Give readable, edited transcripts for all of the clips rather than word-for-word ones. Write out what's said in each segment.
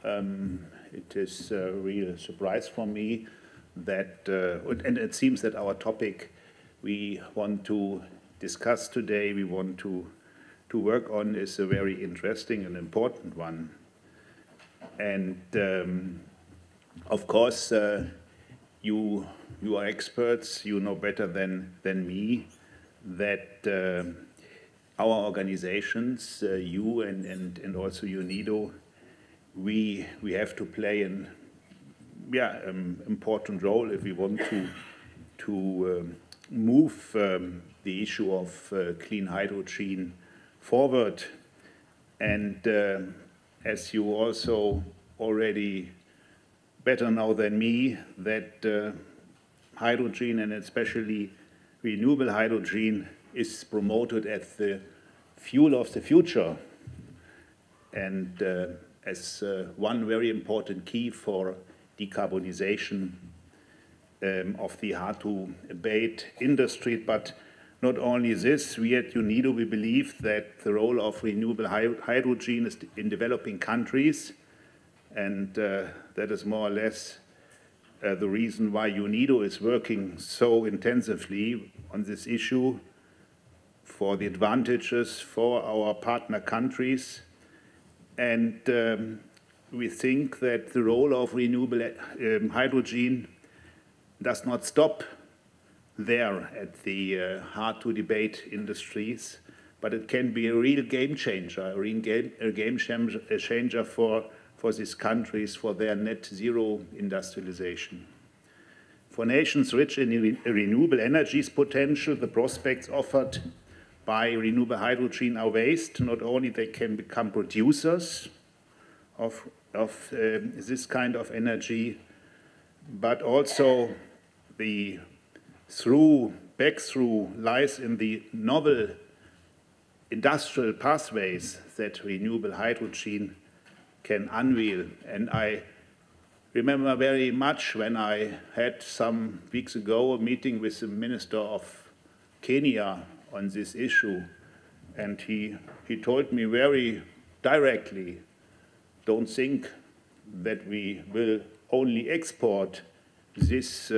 It is a real surprise for me that, and it seems that our topic we want to discuss today, we want to work on, is a very interesting and important one. And of course, you are experts, you know better than me that our organizations, you and also UNIDO, we have to play an important role if we want to move the issue of clean hydrogen forward. And as you also already better know than me, that hydrogen, and especially renewable hydrogen, is promoted as the fuel of the future, and as one very important key for decarbonization of the hard-to-abate industry. But not only this, we at UNIDO, we believe that the role of renewable hydrogen is in developing countries, and that is more or less the reason why UNIDO is working so intensively on this issue for the advantages for our partner countries. And we think that the role of renewable hydrogen does not stop there at the hard-to-debate industries, but it can be a real game changer, a game changer for these countries, for their net zero industrialization. For nations rich in renewable energies potential, the prospects offered by renewable hydrogen are vast. Not only they can become producers of this kind of energy, but also the breakthrough lies in the novel industrial pathways that renewable hydrogen can unveil. And I remember very much when I had some weeks ago a meeting with the Minister of Kenya on this issue, and he told me very directly, don't think that we will only export this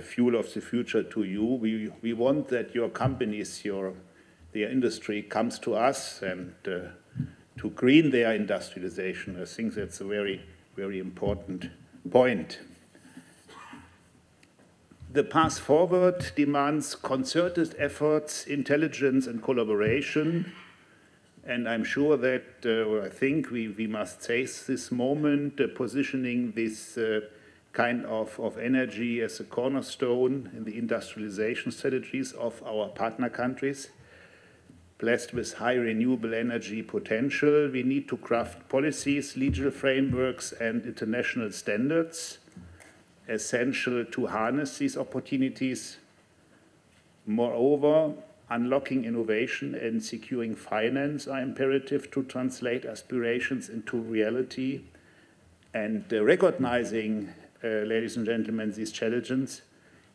fuel of the future to you. We want that your companies, their industry comes to us and to green their industrialization. I think that's a very, very important point. The path forward demands concerted efforts, intelligence, and collaboration. And I'm sure that, I think we must seize this moment, positioning this kind of energy as a cornerstone in the industrialization strategies of our partner countries. Blessed with high renewable energy potential, we need to craft policies, legal frameworks, and international standards essential to harness these opportunities. Moreover, unlocking innovation and securing finance are imperative to translate aspirations into reality. And recognizing, ladies and gentlemen, these challenges,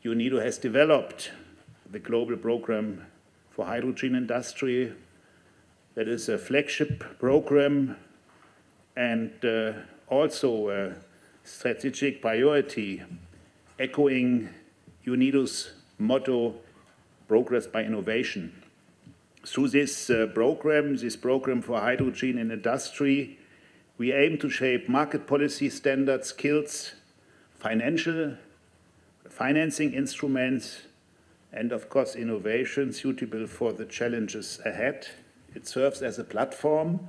UNIDO has developed the global program for hydrogen industry. That is a flagship program and also a strategic priority, echoing UNIDO's motto, progress by innovation. Through this program for hydrogen in industry, we aim to shape market policy standards, skills, financing instruments, and of course innovation suitable for the challenges ahead. It serves as a platform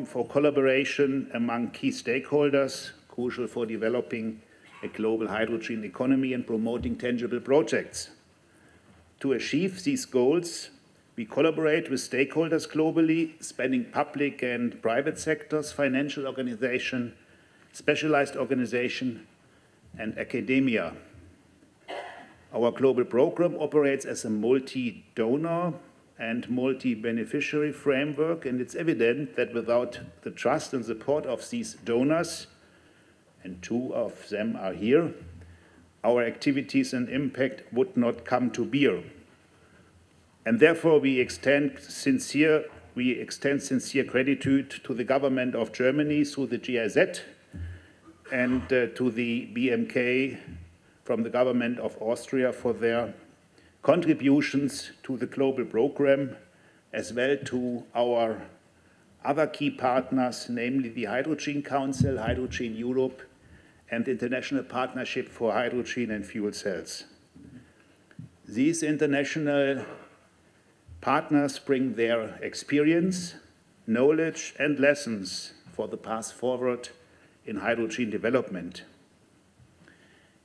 for collaboration among key stakeholders, crucial for developing a global hydrogen economy and promoting tangible projects. To achieve these goals, we collaborate with stakeholders globally, spanning public and private sectors, financial organization, specialized organization, and academia. Our global program operates as a multi-donor and multi-beneficiary framework, and it's evident that without the trust and support of these donors, and two of them are here, our activities and impact would not come to bear. And therefore we extend sincere we extend sincere gratitude to the government of Germany through the GIZ and to the BMK from the government of Austria for their contributions to the global program, as well to our other key partners, namely the Hydrogen Council, Hydrogen Europe, and the International Partnership for Hydrogen and Fuel Cells. These international partners bring their experience, knowledge, and lessons for the path forward in hydrogen development.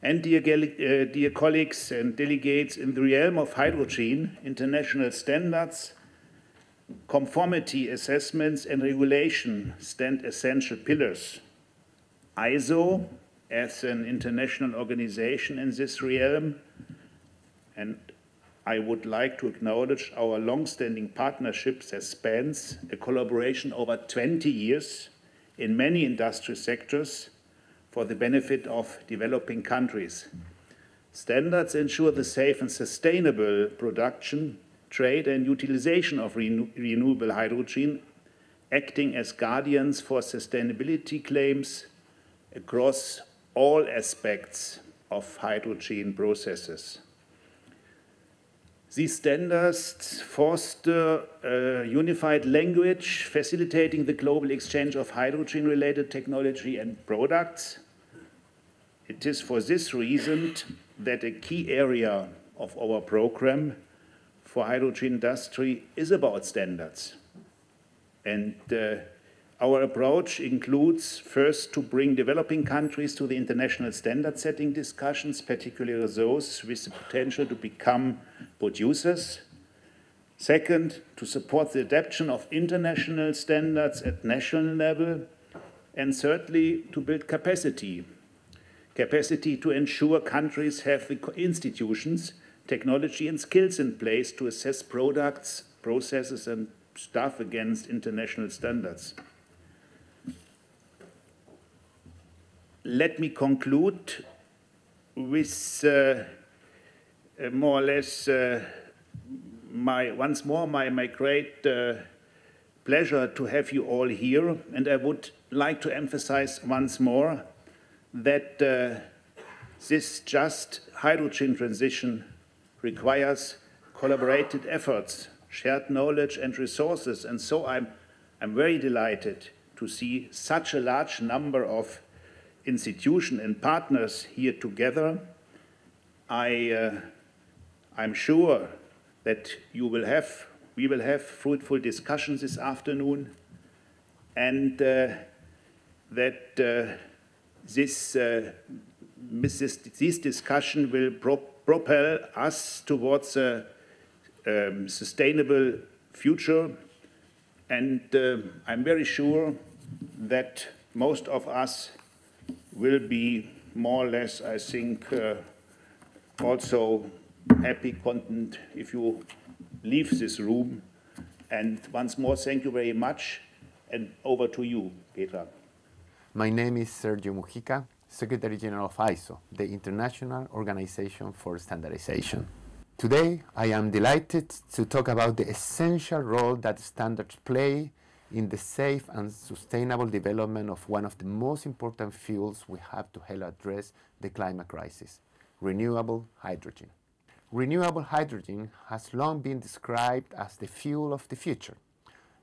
And dear colleagues and delegates, in the realm of hydrogen, international standards, conformity assessments, and regulation stand essential pillars. ISO, as an international organization in this realm, and I would like to acknowledge our long-standing partnerships that spans a collaboration over 20 years in many industry sectors for the benefit of developing countries. Standards ensure the safe and sustainable production, trade, and utilization of renewable hydrogen, acting as guardians for sustainability claims across all aspects of hydrogen processes. These standards foster a unified language, facilitating the global exchange of hydrogen-related technology and products. It is for this reason that a key area of our program for hydrogen industry is about standards. And our approach includes, first, to bring developing countries to the international standard-setting discussions, particularly those with the potential to become producers. Second, to support the adoption of international standards at national level. And thirdly, to build capacity to ensure countries have the institutions, technology, and skills in place to assess products, processes, and staff against international standards. Let me conclude with more or less once more my great pleasure to have you all here, and I would like to emphasize once more that this just hydrogen transition requires collaborated efforts, shared knowledge and resources, and so I'm very delighted to see such a large number of institutions and partners here together. I'm sure that we will have fruitful discussions this afternoon, and that this discussion will propel us towards a sustainable future. And I'm very sure that most of us will be more or less, I think, also happy, content if you leave this room. And once more, thank you very much. And over to you, Petra. My name is Sergio Mujica, Secretary General of ISO, the International Organization for Standardization. Today, I am delighted to talk about the essential role that standards play in the safe and sustainable development of one of the most important fuels we have to help address the climate crisis, renewable hydrogen. Renewable hydrogen has long been described as the fuel of the future.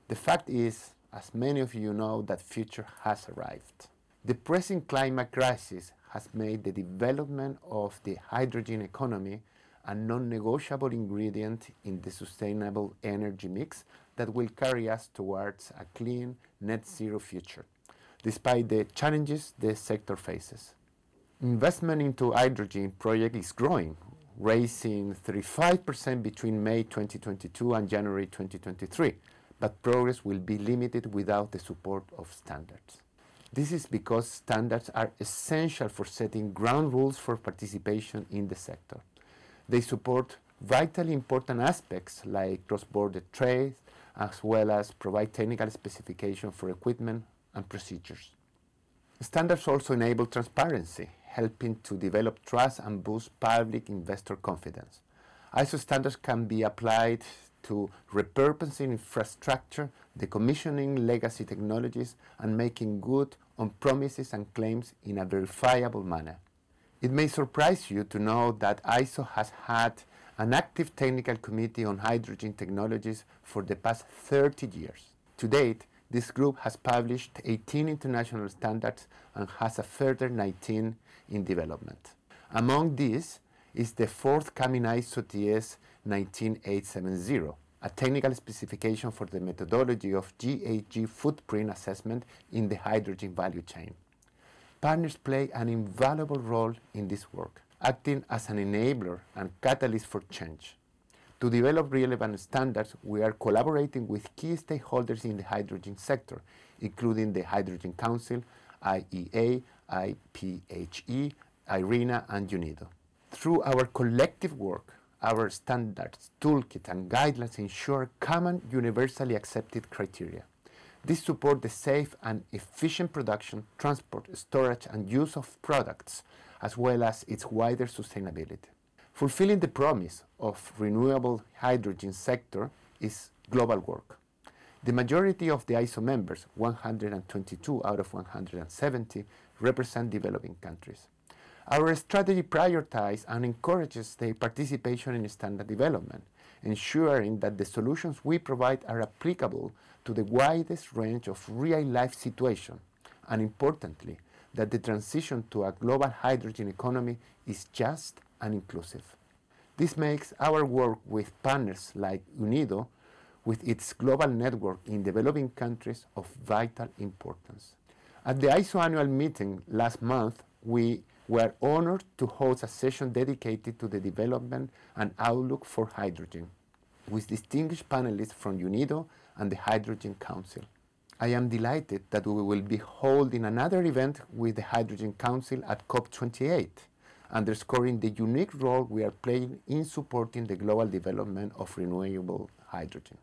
The fact is, as many of you know, that future has arrived. The present climate crisis has made the development of the hydrogen economy a non-negotiable ingredient in the sustainable energy mix that will carry us towards a clean, net-zero future, despite the challenges the sector faces. Investment into hydrogen project is growing, rising 35% between May 2022 and January 2023, but progress will be limited without the support of standards. This is because standards are essential for setting ground rules for participation in the sector. They support vitally important aspects like cross-border trade, as well as provide technical specifications for equipment and procedures. Standards also enable transparency, helping to develop trust and boost public investor confidence. ISO standards can be applied to repurposing infrastructure, decommissioning legacy technologies, and making good on promises and claims in a verifiable manner. It may surprise you to know that ISO has had an active technical committee on hydrogen technologies for the past 30 years. To date, this group has published 18 international standards and has a further 19 in development. Among these is the forthcoming ISO TS 19870, a technical specification for the methodology of GHG footprint assessment in the hydrogen value chain. Partners play an invaluable role in this work, acting as an enabler and catalyst for change. To develop relevant standards, we are collaborating with key stakeholders in the hydrogen sector, including the Hydrogen Council, IEA, IPHE, IRENA, and UNIDO. Through our collective work, our standards, toolkit, and guidelines ensure common, universally accepted criteria. This supports the safe and efficient production, transport, storage, and use of products, as well as its wider sustainability. Fulfilling the promise of renewable hydrogen sector is global work. The majority of the ISO members, 122 out of 170, represent developing countries. Our strategy prioritizes and encourages their participation in standard development, ensuring that the solutions we provide are applicable to the widest range of real-life situations, and importantly, that the transition to a global hydrogen economy is just and inclusive. This makes our work with partners like UNIDO, with its global network in developing countries, of vital importance. At the ISO annual meeting last month, we were honored to host a session dedicated to the development and outlook for hydrogen, with distinguished panelists from UNIDO and the Hydrogen Council. I am delighted that we will be holding another event with the Hydrogen Council at COP28, underscoring the unique role we are playing in supporting the global development of renewable hydrogen.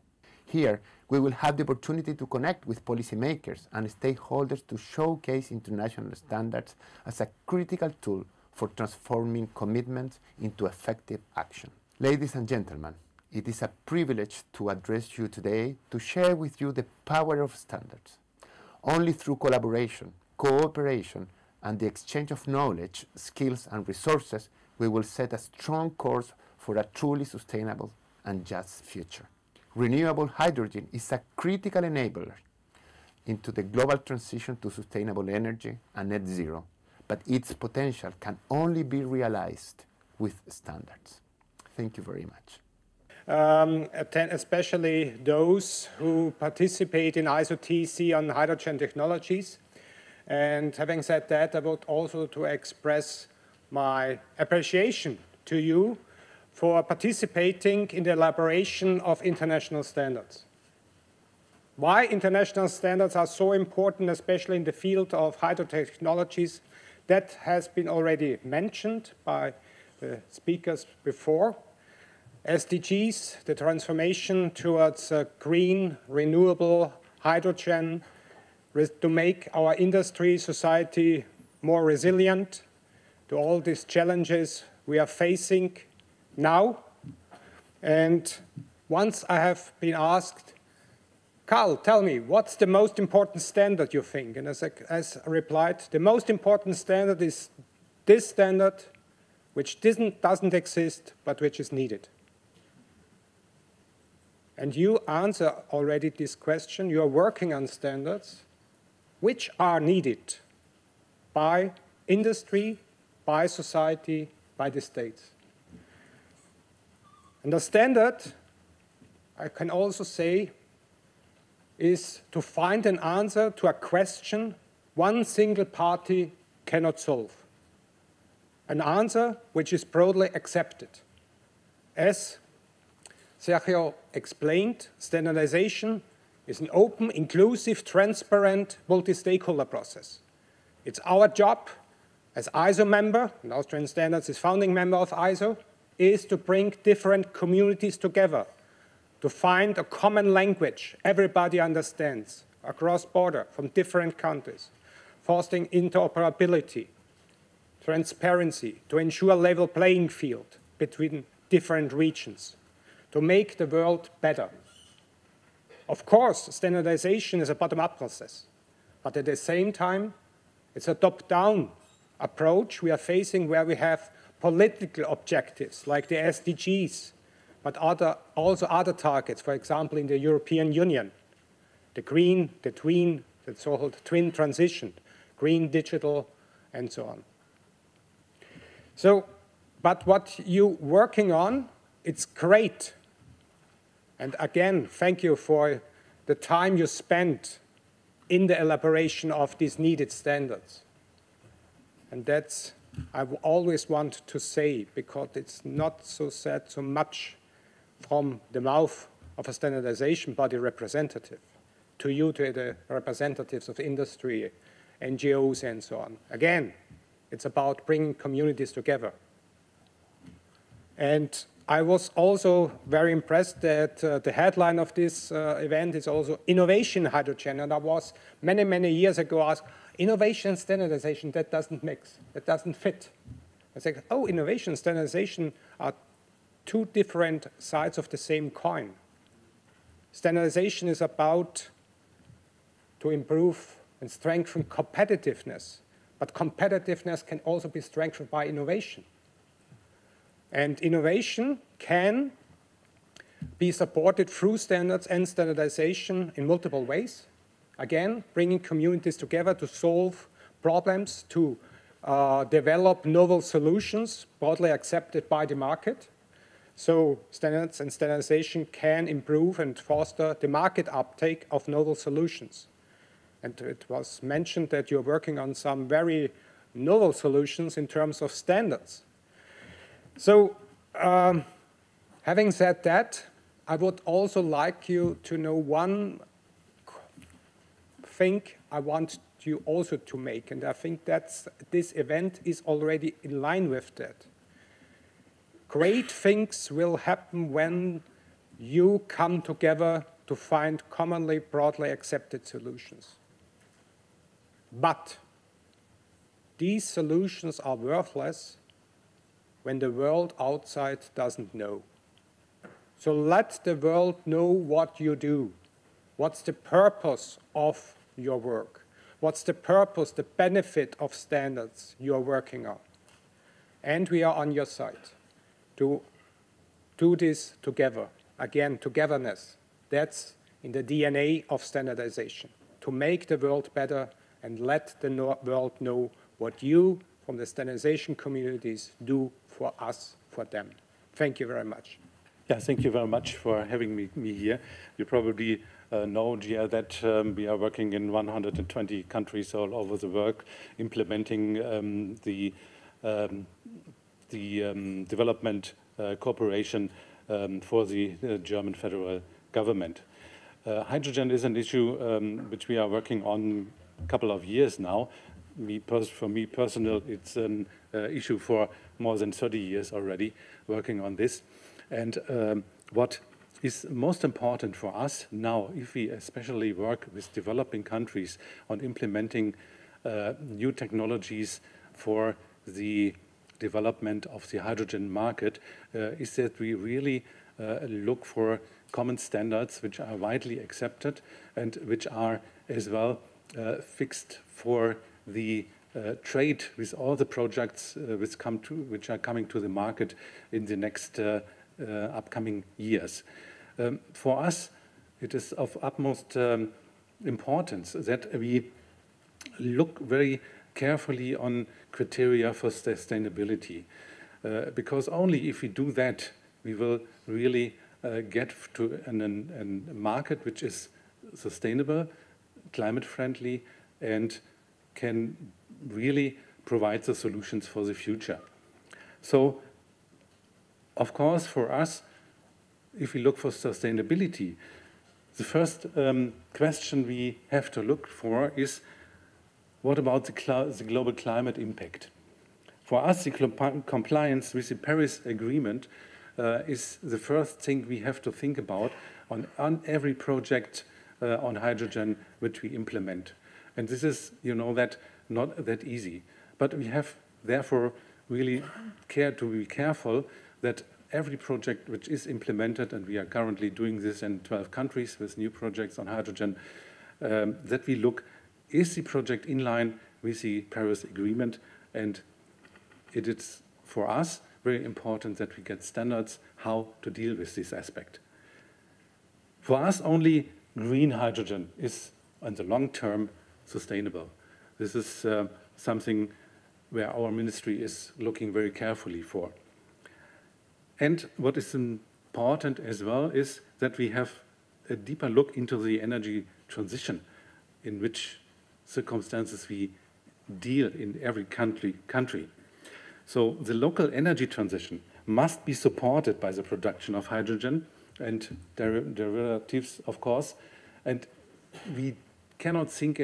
Here, we will have the opportunity to connect with policymakers and stakeholders to showcase international standards as a critical tool for transforming commitments into effective action. Ladies and gentlemen, it is a privilege to address you today to share with you the power of standards. Only through collaboration, cooperation, and the exchange of knowledge, skills, and resources, we will set a strong course for a truly sustainable and just future. Renewable hydrogen is a critical enabler into the global transition to sustainable energy and net zero, but its potential can only be realized with standards. Thank you very much. Especially those who participate in ISO TC on hydrogen technologies. And having said that, I would also to express my appreciation to you for participating in the elaboration of international standards. Why international standards are so important, especially in the field of hydrotechnologies, that has been already mentioned by the speakers before. SDGs, the transformation towards green, renewable hydrogen, to make our industry, society more resilient to all these challenges we are facing now. And once I have been asked, Carl, tell me, what's the most important standard you think? And as I replied, the most important standard is this standard, which doesn't exist, but which is needed. And you answer already this question. You are working on standards which are needed by industry, by society, by the states. And the standard, I can also say, is to find an answer to a question one single party cannot solve. An answer which is broadly accepted. As Sergio explained, standardization is an open, inclusive, transparent, multi-stakeholder process. It's our job as ISO member, and Austrian Standards is founding member of ISO, is to bring different communities together, to find a common language everybody understands across border from different countries, fostering interoperability, transparency, to ensure level playing field between different regions, to make the world better. Of course, standardization is a bottom-up process, but at the same time, it's a top-down approach we are facing where we have political objectives like the SDGs, but also other targets, for example, in the European Union, the green, the tween, the so-called twin transition, green, digital, and so on. So, but what you're working on, it's great. And again, thank you for the time you spent in the elaboration of these needed standards. And that's, I always want to say, because it's not so said so much from the mouth of a standardization body representative to you, to the representatives of industry, NGOs, and so on. Again, it's about bringing communities together. And I was also very impressed that the headline of this event is also Innovation Hydrogen. And I was many, many years ago asked, innovation and standardization, that doesn't mix, that doesn't fit. I said, oh, innovation and standardization are two different sides of the same coin. Standardization is about to improve and strengthen competitiveness, but competitiveness can also be strengthened by innovation. And innovation can be supported through standards and standardization in multiple ways. Again, bringing communities together to solve problems, to develop novel solutions broadly accepted by the market. So standards and standardization can improve and foster the market uptake of novel solutions. And it was mentioned that you're working on some very novel solutions in terms of standards. So having said that, I would also like you to know one thing I want you also to make, and I think that's, this event is already in line with that. Great things will happen when you come together to find commonly, broadly accepted solutions. But these solutions are worthless when the world outside doesn't know. So let the world know what you do. What's the purpose of your work? What's the purpose, the benefit of standards you are working on? And we are on your side to do this together. Again, togetherness. That's in the DNA of standardization, to make the world better and let the world know what you from the standardization communities do for us, for them. Thank you very much. Yeah, thank you very much for having me here. You probably know, Gia, that we are working in 120 countries all over the world, implementing the development cooperation for the German federal government. Hydrogen is an issue which we are working on a couple of years now. For me personal, it's an issue for more than 30 years already, working on this. And what is most important for us now, if we especially work with developing countries on implementing new technologies for the development of the hydrogen market, is that we really look for common standards which are widely accepted and which are as well fixed for the trade with all the projects which are coming to the market in the next upcoming years. For us, it is of utmost importance that we look very carefully on criteria for sustainability, because only if we do that, we will really get to a market which is sustainable, climate-friendly, and can really provide the solutions for the future. So, of course, for us, if we look for sustainability, the first question we have to look for is, what about the global climate impact? For us, the compliance with the Paris Agreement is the first thing we have to think about on every project on hydrogen which we implement. And this is, you know, that not that easy. But we have therefore really to be careful that every project which is implemented, and we are currently doing this in 12 countries with new projects on hydrogen, that we look, is the project in line with the Paris Agreement? And it is, for us, very important that we get standards how to deal with this aspect. For us, only green hydrogen is, in the long term, sustainable. This is something where our ministry is looking very carefully for. And what is important as well is that we have a deeper look into the energy transition, in which circumstances we deal in every country. So the local energy transition must be supported by the production of hydrogen and derivatives, of course, and we cannot think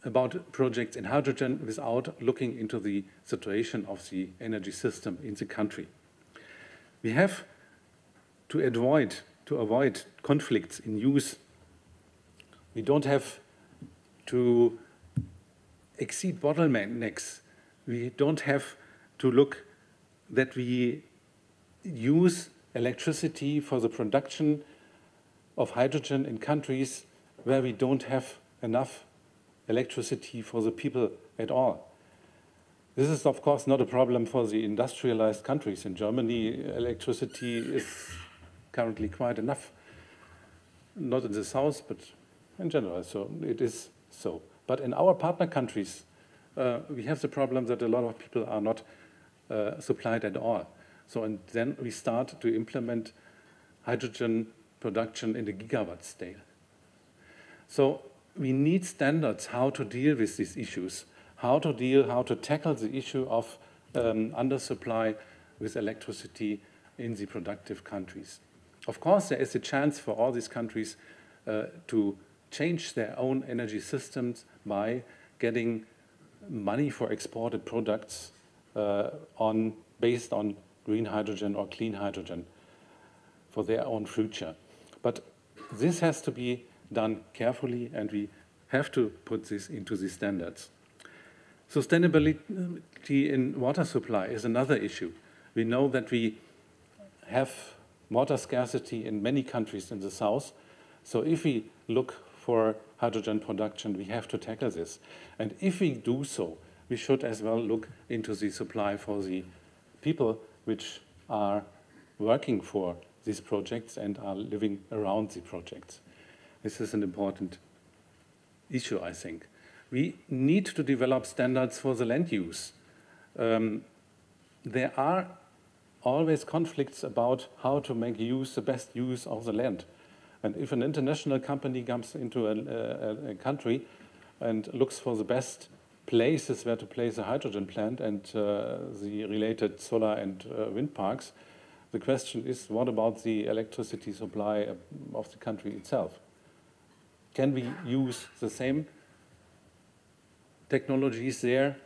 about projects in hydrogen without looking into the situation of the energy system in the country. We have to avoid conflicts in use. We don't have to exceed bottlenecks. We don't have to look that we use electricity for the production of hydrogen in countries where we don't have enough electricity for the people at all. This is, of course, not a problem for the industrialized countries. In Germany, electricity is currently quite enough. Not in the south, but in general, so it is so. But in our partner countries, we have the problem that a lot of people are not supplied at all. So, and then we start to implement hydrogen production in the gigawatt scale. So we need standards how to deal with these issues, how to tackle the issue of undersupply with electricity in the productive countries. Of course, there is a chance for all these countries to change their own energy systems by getting money for exported products based on green hydrogen or clean hydrogen for their own future. But this has to be done carefully, and we have to put this into the standards. Sustainability in water supply is another issue. We know that we have water scarcity in many countries in the south. So if we look for hydrogen production, we have to tackle this. And if we do so, we should as well look into the supply for the people which are working for these projects and are living around the projects. This is an important issue, I think. We need to develop standards for the land use. There are always conflicts about how to make the best use of the land. And if an international company comes into a country and looks for the best places where to place a hydrogen plant and the related solar and wind parks, the question is, what about the electricity supply of the country itself? Can we use the same technologies there?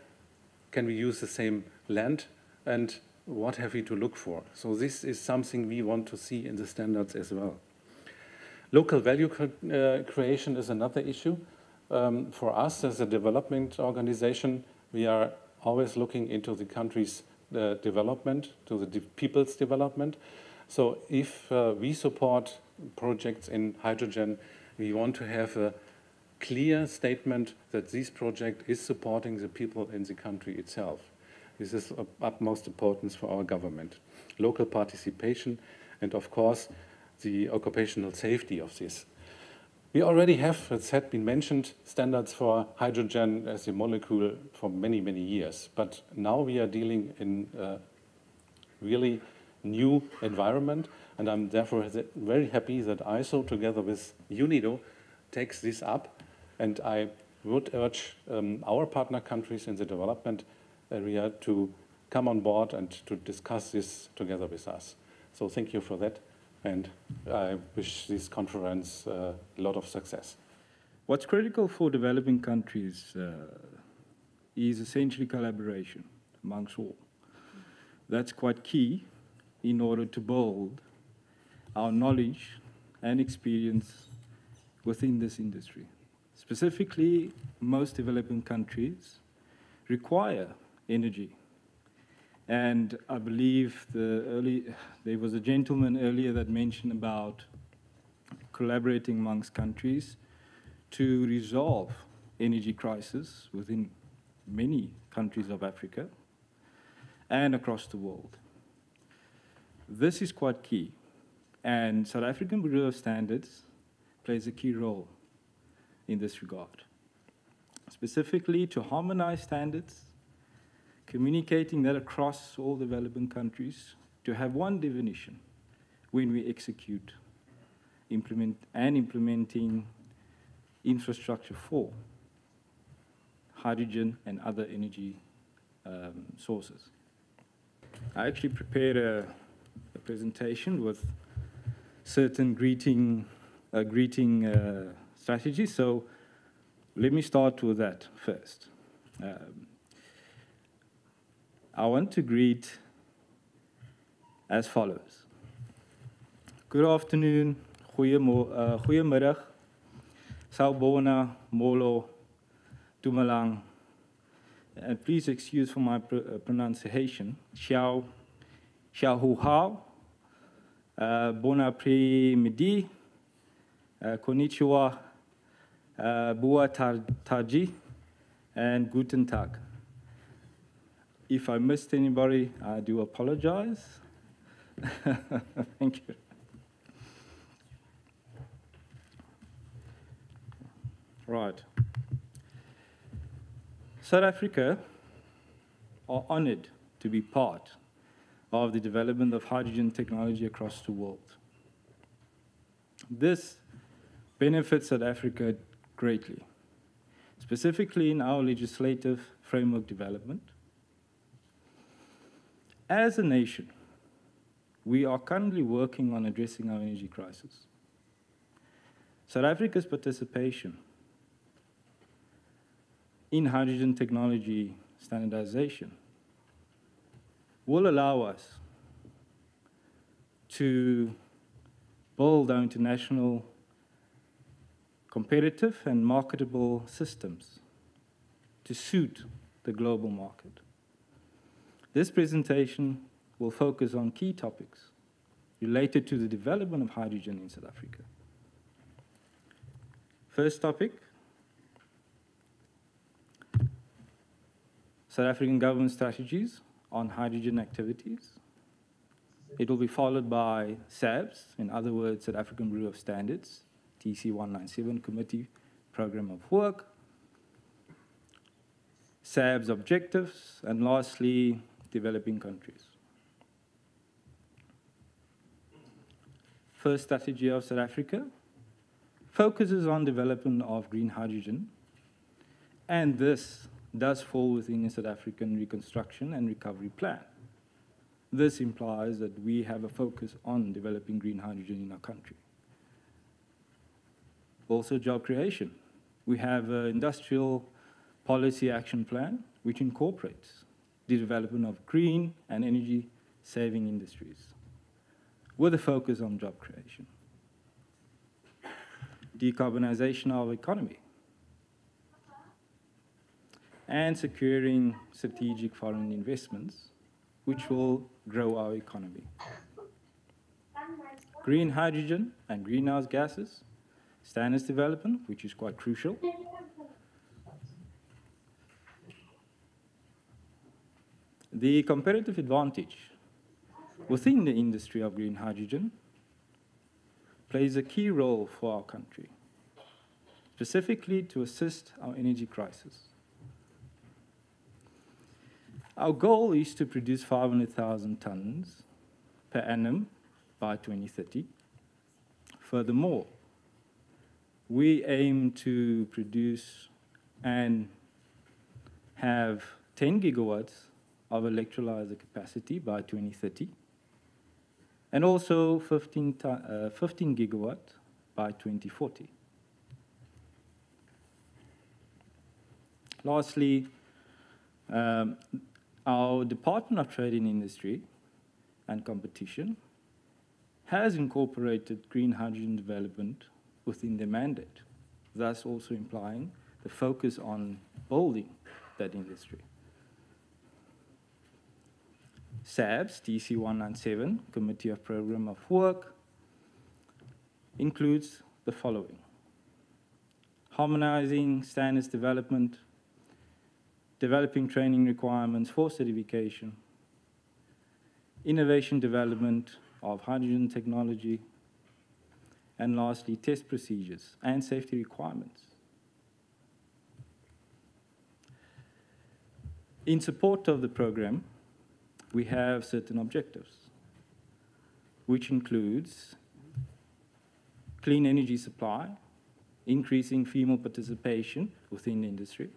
Can we use the same land? And what have we to look for? So this is something we want to see in the standards as well. Local value creation is another issue. For us as a development organization, we are always looking into the country's development, to the people's development. So if we support projects in hydrogen, we want to have a clear statement that this project is supporting the people in the country itself. This is of utmost importance for our government. Local participation and, of course, the occupational safety of this. We already have, as had been mentioned, standards for hydrogen as a molecule for many, many years. But now we are dealing in a really new environment, and I'm therefore very happy that ISO, together with UNIDO, takes this up. And I would urge our partner countries in the development area to come on board and to discuss this together with us. So thank you for that, and I wish this conference a lot of success. What's critical for developing countries is essentially collaboration amongst all. That's quite key in order to build our knowledge and experience within this industry. Specifically, most developing countries require energy. And I believe there was a gentleman earlier that mentioned about collaborating amongst countries to resolve energy crisis within many countries of Africa and across the world. This is quite key, and South African Bureau of Standards plays a key role in this regard, specifically to harmonize standards, communicating that across all developing countries, to have one definition when we execute, implementing infrastructure for hydrogen and other energy sources. I actually prepared a presentation with certain greeting strategies, so let me start with that first. I want to greet as follows. Good afternoon, goeiemiddag, sawubona, molo, tumalang, and please excuse for my pronunciation. Xiao hu hao, bon après-midi, konnichiwa, boa tarde, and guten tag. If I missed anybody, I do apologize. Thank you. Right. South Africa are honored to be part of the development of hydrogen technology across the world. This benefits South Africa greatly, specifically in our legislative framework development. As a nation, we are currently working on addressing our energy crisis. South Africa's participation in hydrogen technology standardization will allow us to build our international competitive and marketable systems to suit the global market. This presentation will focus on key topics related to the development of hydrogen in South Africa. First topic, South African government strategies on hydrogen activities. It will be followed by SABS, in other words, South African Bureau of Standards, TC 197 Committee Program of Work, SABS objectives, and lastly, developing countries. First strategy of South Africa focuses on development of green hydrogen, and this does fall within the South African Reconstruction and Recovery Plan. This implies that we have a focus on developing green hydrogen in our country. Also, job creation. We have an industrial policy action plan which incorporates the development of green and energy-saving industries with a focus on job creation. Decarbonization of economy and securing strategic foreign investments which will grow our economy. Green hydrogen and greenhouse gases, standards development, which is quite crucial. The competitive advantage within the industry of green hydrogen plays a key role for our country, specifically to assist our energy crisis. Our goal is to produce 500,000 tons per annum by 2030. Furthermore, we aim to produce and have 10 gigawatts of electrolyzer capacity by 2030, and also 15 gigawatt by 2040. Lastly, our Department of Trade and Industry and Competition has incorporated green hydrogen development within their mandate, thus also implying the focus on building that industry. SAB's TC197, Committee of Program of Work, includes the following: harmonizing standards development, developing training requirements for certification, innovation development of hydrogen technology, and lastly, test procedures and safety requirements. In support of the program, we have certain objectives, which includes clean energy supply, increasing female participation within the industry,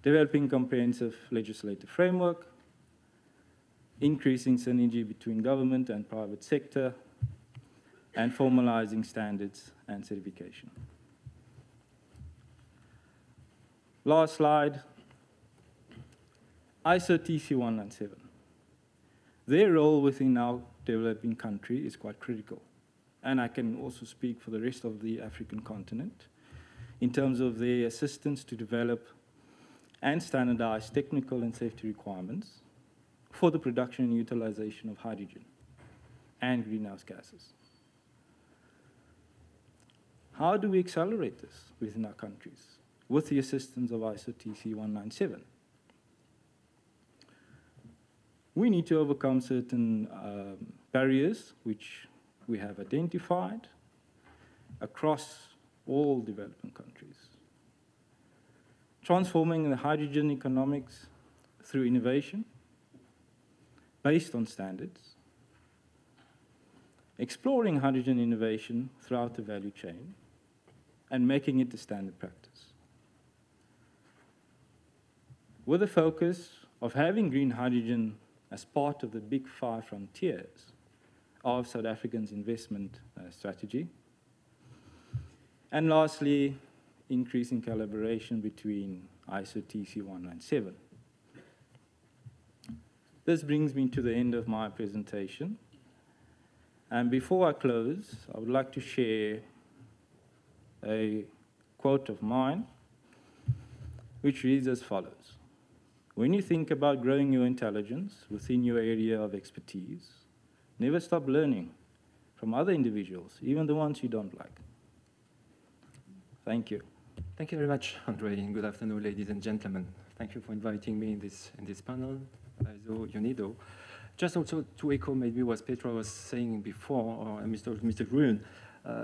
developing comprehensive legislative framework, increasing synergy between government and private sector, and formalizing standards and certification. Last slide, ISO TC197. Their role within our developing country is quite critical. And I can also speak for the rest of the African continent in terms of their assistance to develop and standardize technical and safety requirements for the production and utilization of hydrogen and greenhouse gases. How do we accelerate this within our countries with the assistance of ISO TC197? We need to overcome certain barriers which we have identified across all developing countries. Transforming the hydrogen economics through innovation based on standards, exploring hydrogen innovation throughout the value chain, and making it the standard practice. With the focus of having green hydrogen as part of the big 5 frontiers of South Africa's investment strategy. And lastly, increasing collaboration between ISO TC197. This brings me to the end of my presentation. And before I close, I would like to share a quote of mine, which reads as follows: when you think about growing your intelligence within your area of expertise, never stop learning from other individuals, even the ones you don't like. Thank you. Thank you very much, Andre, and good afternoon, ladies and gentlemen. Thank you for inviting me in this panel, ISO UNIDO. Just also to echo maybe what Petra was saying before, or Mr. Gruen,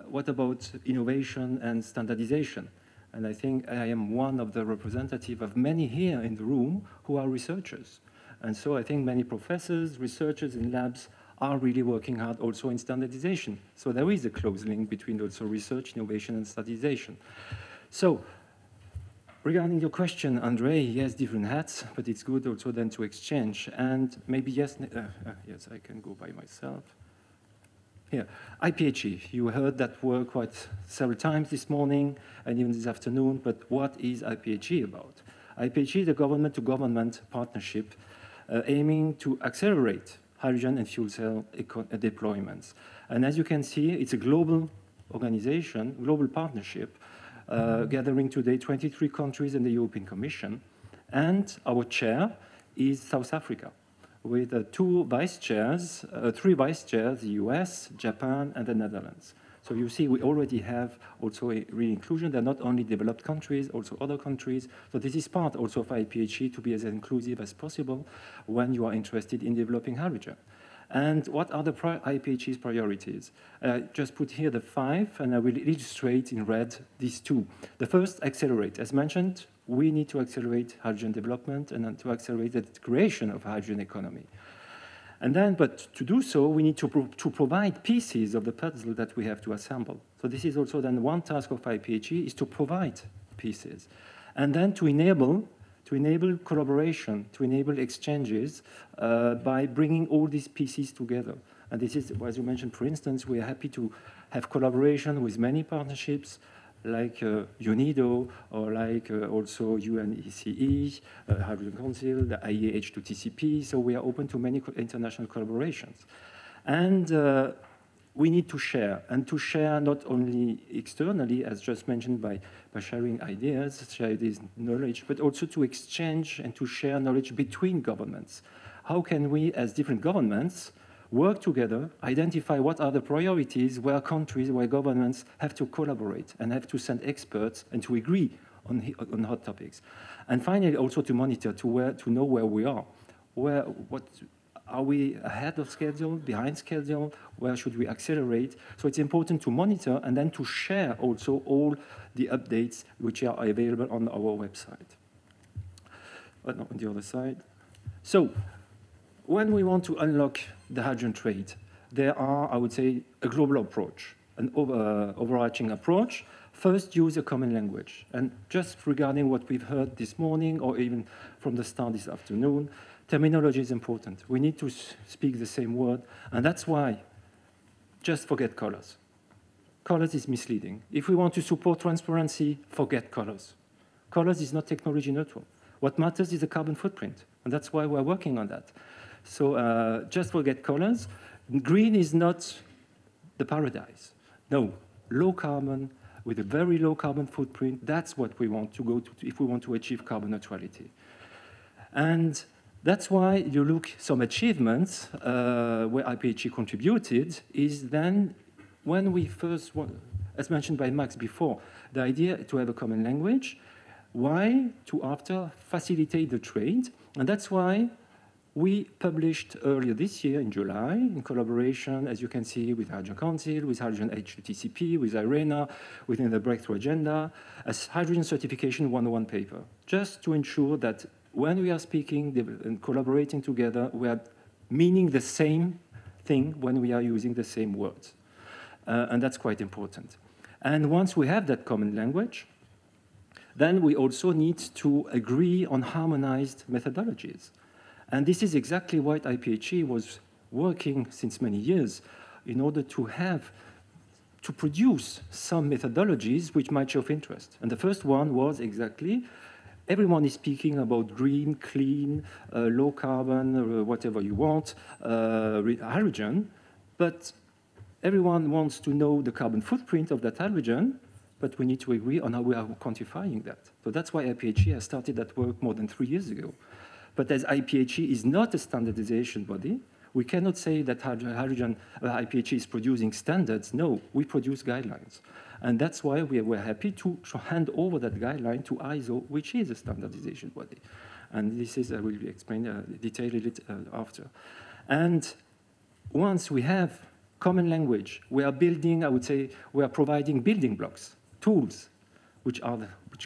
what about innovation and standardization? And I think I am one of the representatives of many here in the room who are researchers. And so I think many professors, researchers in labs are really working hard also in standardization. So there is a close link between also research, innovation, and standardization. So regarding your question, Andre, yes, different hats, but it's good also then to exchange. And maybe, yes, yes, I can go by myself. Here, IPHE, you heard that word quite several times this morning and even this afternoon, but what is IPHE about? IPHE is a government-to-government partnership aiming to accelerate hydrogen and fuel cell deployments. And as you can see, it's a global organization, global partnership, gathering today 23 countries and the European Commission. And our chair is South Africa, with three vice chairs, the US, Japan, and the Netherlands. So you see, we already have also a re-inclusion. They're not only developed countries, also other countries. So this is part also of IPHE to be as inclusive as possible when you are interested in developing hydrogen. And what are the IPHE's priorities? Just put here the 5, and I will illustrate in red these 2. The first, accelerate. As mentioned, we need to accelerate hydrogen development and to accelerate the creation of hydrogen economy. And then, but to do so, we need to provide pieces of the puzzle that we have to assemble. So this is also then one task of IPHE, is to provide pieces. And then to enable collaboration, to enable exchanges by bringing all these pieces together. And this is, as you mentioned, for instance, we are happy to have collaboration with many partnerships, like UNIDO, or like also UNECE, Hydrogen Council, the IEH to TCP. So we are open to many international collaborations. And we need to share, and to share not only externally, as just mentioned, by sharing ideas, share this knowledge, but also to exchange and to share knowledge between governments. how can we, as different governments, work together, identify what are the priorities where countries, where governments have to collaborate and have to send experts and to agree on hot topics. And finally, also to monitor, to know where we are. What are we ahead of schedule, behind schedule? Where should we accelerate? So it's important to monitor and then to share also all the updates which are available on our website. But not on the other side. So when we want to unlock the hydrogen trade, there are, I would say, a global approach, an overarching approach. First, use a common language. And just regarding what we've heard this morning, or even from the start this afternoon, terminology is important. We need to speak the same word, and that's why just forget colors. Colors is misleading. If we want to support transparency, forget colors. Colors is not technology neutral. What matters is the carbon footprint, and that's why we're working on that. So just forget colors. Green is not the paradise. No, low carbon, with a very low carbon footprint, that's what we want to go to if we want to achieve carbon neutrality. And that's why you look some achievements where IPHE contributed is then when we first, as mentioned by Max before, the idea to have a common language. Why? To after facilitate the trade. And that's why we published earlier this year in July, in collaboration, as you can see, with Hydrogen Council, with Hydrogen H2TCP, with IRENA, within the Breakthrough Agenda, a Hydrogen Certification 101 paper, just to ensure that when we are speaking and collaborating together, we are meaning the same thing when we are using the same words. And that's quite important. And once we have that common language, then we also need to agree on harmonized methodologies. And this is exactly what IPHE was working since many years in order to produce some methodologies which might show of interest. And the first one was exactly, everyone is speaking about green, clean, low carbon, whatever you want, hydrogen, but everyone wants to know the carbon footprint of that hydrogen, but we need to agree on how we are quantifying that. So that's why IPHE has started that work more than 3 years ago. But as IPHE is not a standardization body, we cannot say that IPHE is producing standards. No, we produce guidelines. And that's why we were happy to hand over that guideline to ISO, which is a standardization body. And this is, I will explain detail it after. And once we have common language, we are building, I would say, we are providing building blocks, tools, which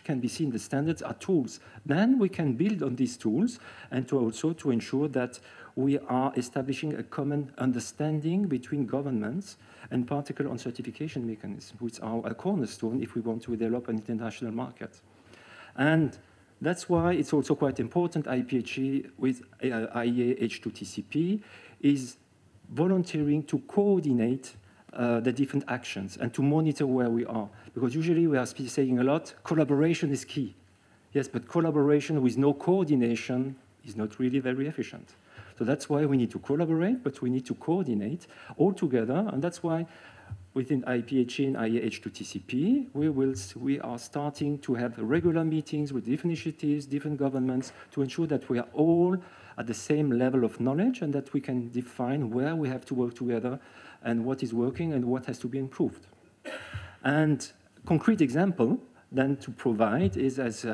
can be seen, the standards are tools. Then we can build on these tools and also to ensure that we are establishing a common understanding between governments, and particularly on certification mechanisms, which are a cornerstone if we want to develop an international market. And that's why it's also quite important, IPHE with IEA H2TCP is volunteering to coordinate the different actions and to monitor where we are. Because usually we are saying a lot, collaboration is key. Yes, but collaboration with no coordination is not really very efficient. So that's why we need to collaborate, but we need to coordinate all together. And that's why within IPHE and IEA H2TCP, we are starting to have regular meetings with different initiatives, different governments, to ensure that we are all at the same level of knowledge and that we can define where we have to work together and what is working and what has to be improved. And concrete example then to provide is, as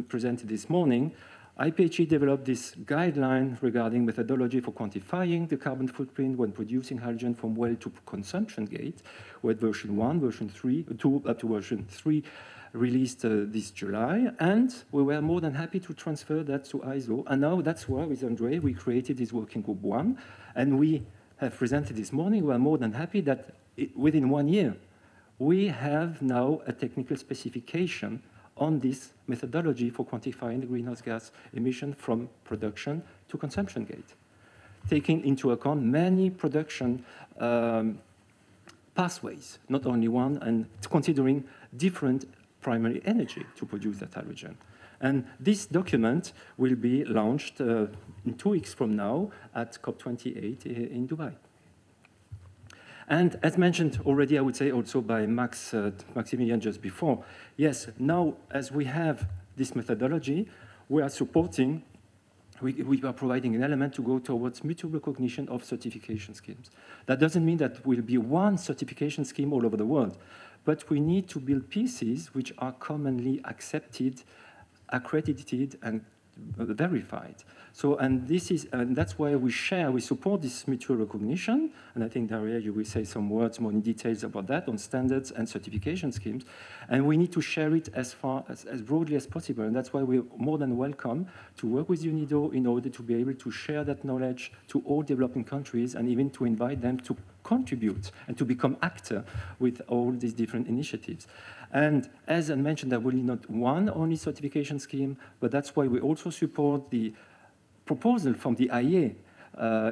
presented this morning, IPHE developed this guideline regarding methodology for quantifying the carbon footprint when producing hydrogen from well to consumption gate, with version 1, version 3, 2 up to version 3 released this July, and we were more than happy to transfer that to ISO. And now that's why, with Andre, we created this working group 1, and we have presented this morning. We are more than happy that within 1 year, we have now a technical specification on this methodology for quantifying the greenhouse gas emission from production to consumption gate, taking into account many production pathways, not only one, and considering different primary energy to produce that hydrogen. And this document will be launched in 2 weeks from now at COP28 in Dubai. And as mentioned already, I would say also by Maximilian just before, yes, now as we have this methodology, we are supporting we are providing an element to go towards mutual recognition of certification schemes. That doesn't mean that will be one certification scheme all over the world, but we need to build pieces which are commonly accepted, accredited, and verified. So, and that's why we support this mutual recognition, and I think, Daria, you will say some words more in details about that, on standards and certification schemes, and we need to share it as broadly as possible, and that's why we're more than welcome to work with UNIDO in order to be able to share that knowledge to all developing countries, and even to invite them to contribute and to become actor with all these different initiatives. And as I mentioned, there will be not one only certification scheme, but that's why we also support the proposal from the IEA,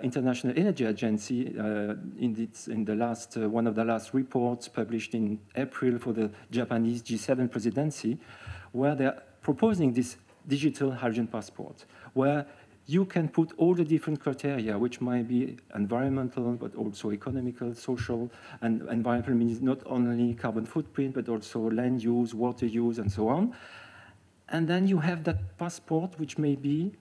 International Energy Agency, in the last one of the last reports published in April for the Japanese G7 presidency, where they're proposing this digital hydrogen passport, where you can put all the different criteria, which might be environmental, but also economical, social, and environmental means not only carbon footprint, but also land use, water use, and so on. And then you have that passport, which may be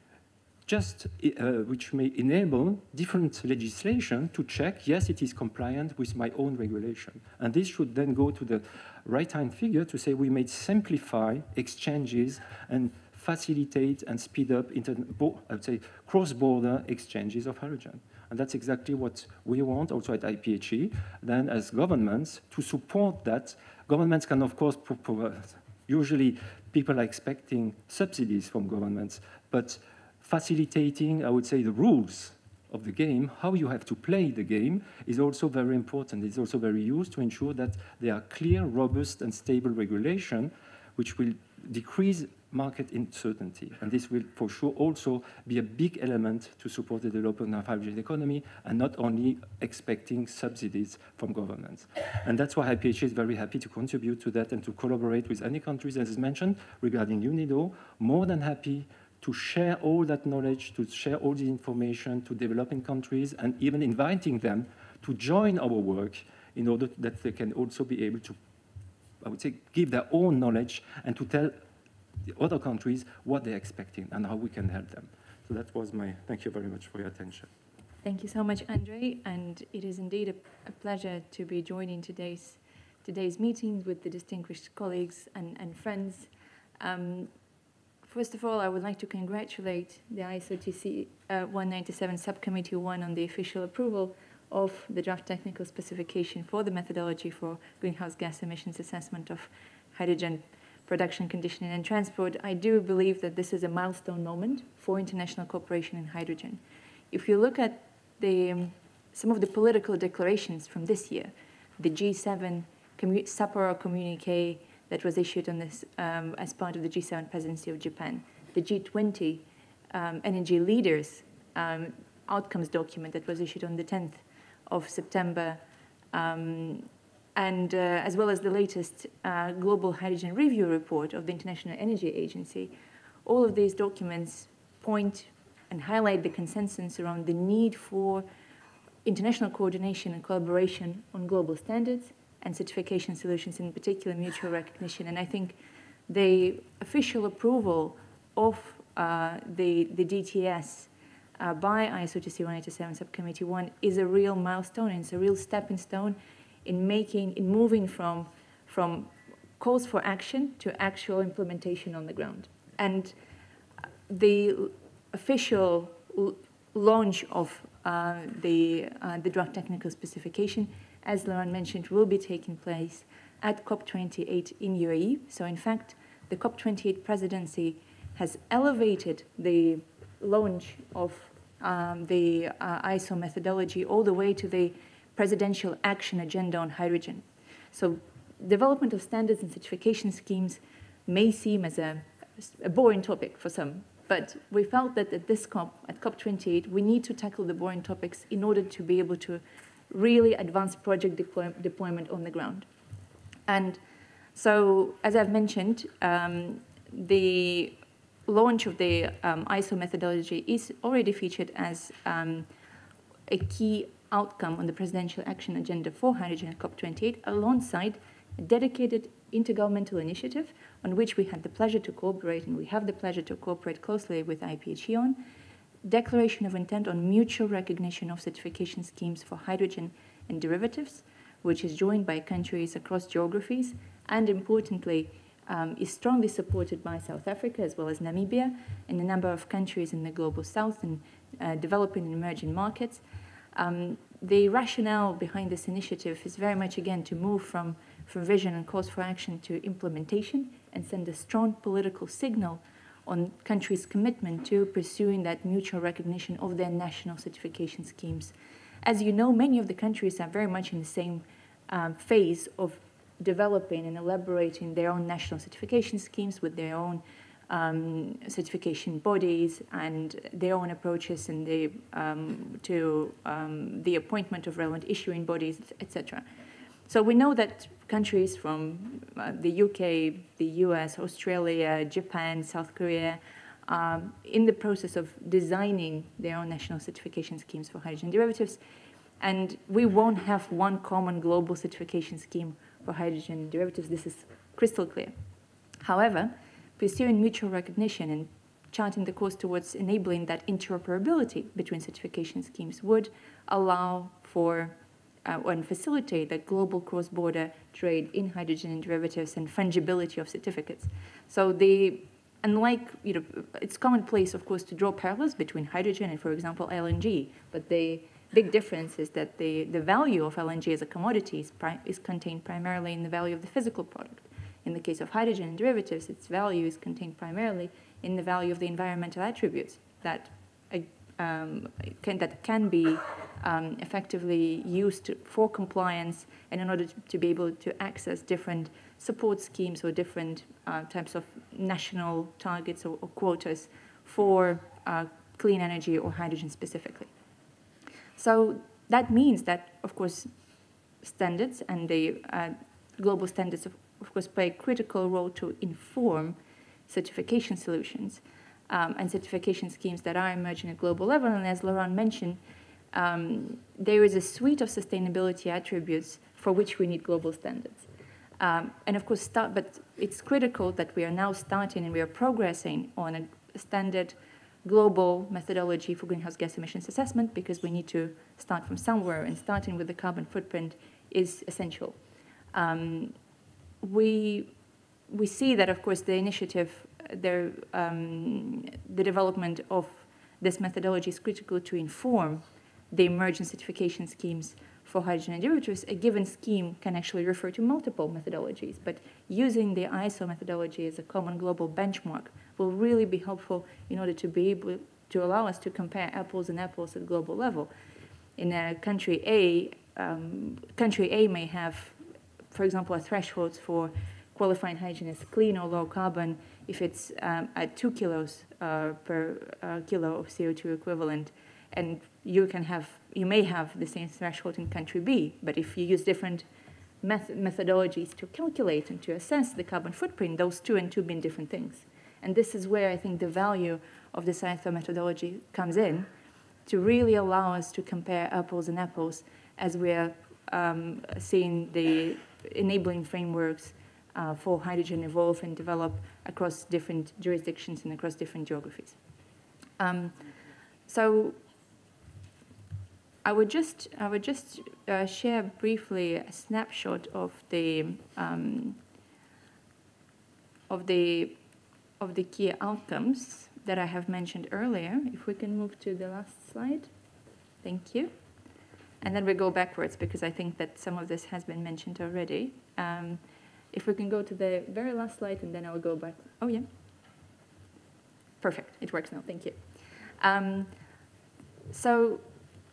which may enable different legislation to check, yes, it is compliant with my own regulation. And this should then go to the right-hand figure to say we may simplify exchanges and facilitate and speed up I would say cross-border exchanges of hydrogen. And that's exactly what we want also at IPHE, then as governments, to support that. Governments can, of course, usually people are expecting subsidies from governments, but facilitating, I would say, the rules of the game, how you have to play the game, is also very important. It's also very used to ensure that there are clear, robust, and stable regulation, which will decrease market uncertainty. And this will, for sure, also be a big element to support the development of hydrogen economy, and not only expecting subsidies from governments. And that's why IPHE is very happy to contribute to that and to collaborate with any countries, as is mentioned, regarding UNIDO, more than happy to share all that knowledge, to share all the information to developing countries, and even inviting them to join our work in order that they can also be able to, I would say, give their own knowledge and to tell the other countries what they're expecting and how we can help them. So that was my, thank you very much for your attention. Thank you so much, Andre, and it is indeed a pleasure to be joining today's meeting with the distinguished colleagues and friends. First of all, I would like to congratulate the ISO TC 197 Subcommittee 1 on the official approval of the draft technical specification for the methodology for greenhouse gas emissions assessment of hydrogen production, conditioning, and transport. I do believe that this is a milestone moment for international cooperation in hydrogen. If you look at some of the political declarations from this year, the G7 Sapporo communique that was issued on this as part of the G7 presidency of Japan, the G20 energy leaders outcomes document that was issued on the 10th of September, and as well as the latest Global Hydrogen Review report of the International Energy Agency, all of these documents point and highlight the consensus around the need for international coordination and collaboration on global standards and certification solutions, in particular mutual recognition. And I think the official approval of the DTS by ISO TC 197 Subcommittee 1 is a real milestone, and it's a real stepping stone in moving from calls for action to actual implementation on the ground. And the official launch of the draft technical specification, as Laurent mentioned, will be taking place at COP28 in UAE. So in fact, the COP28 presidency has elevated the launch of the ISO methodology all the way to the presidential action agenda on hydrogen. So development of standards and certification schemes may seem as a boring topic for some, but we felt that at this COP, at COP28, we need to tackle the boring topics in order to be able to really advance project deployment on the ground. And so, as I've mentioned, the launch of the ISO methodology is already featured as a key outcome on the presidential action agenda for hydrogen at COP28, alongside a dedicated intergovernmental initiative on which we had the pleasure to cooperate, and we have the pleasure to cooperate closely with IPHE on, declaration of intent on mutual recognition of certification schemes for hydrogen and derivatives, which is joined by countries across geographies, and importantly, is strongly supported by South Africa as well as Namibia and a number of countries in the global south and developing and emerging markets. The rationale behind this initiative is very much, again, to move from vision and calls for action to implementation and send a strong political signal on countries' commitment to pursuing that mutual recognition of their national certification schemes. As you know, many of the countries are very much in the same phase of developing and elaborating their own national certification schemes with their own certification bodies and their own approaches and to the appointment of relevant issuing bodies, etc. So we know that countries from the UK, the US, Australia, Japan, South Korea, in the process of designing their own national certification schemes for hydrogen derivatives, and we won't have one common global certification scheme for hydrogen derivatives. This is crystal clear. However, pursuing mutual recognition and charting the course towards enabling that interoperability between certification schemes would allow for and facilitate that global cross-border trade in hydrogen and derivatives and fungibility of certificates. So unlike, it's commonplace, of course, to draw parallels between hydrogen and, for example, LNG, but the big difference is that the value of LNG as a commodity is contained primarily in the value of the physical product. In the case of hydrogen and derivatives, its value is contained primarily in the value of the environmental attributes that can be effectively used for compliance and in order to be able to access different support schemes or different types of national targets or quotas for clean energy or hydrogen specifically. So that means that, of course, standards and the global standards, of course, play a critical role to inform certification solutions and certification schemes that are emerging at global level. And as Laurent mentioned, there is a suite of sustainability attributes for which we need global standards. And of course, but it's critical that we are now starting and we are progressing on a standard global methodology for greenhouse gas emissions assessment, because we need to start from somewhere, and starting with the carbon footprint is essential. We see that, of course, the initiative, the development of this methodology is critical to inform the emerging certification schemes for hydrogen and derivatives. A given scheme can actually refer to multiple methodologies, but using the ISO methodology as a common global benchmark will really be helpful in order to be able to allow us to compare apples and apples at global level. In a country A may have, for example, a threshold for qualifying hydrogen as clean or low carbon if it's at 2 kilos per kilo of CO2 equivalent, and you may have the same threshold in country B, but if you use different methodologies to calculate and to assess the carbon footprint, those two and two mean different things. And this is where I think the value of this ISO methodology comes in, to really allow us to compare apples and apples as we are seeing the enabling frameworks for hydrogen evolve and develop across different jurisdictions and across different geographies. So I would just share briefly a snapshot of the key outcomes that I have mentioned earlier. If we can move to the last slide. Thank you. And then we go backwards, because I think that some of this has been mentioned already. If we can go to the very last slide, and then I will go back. Oh, yeah. Perfect. It works now. Thank you. So,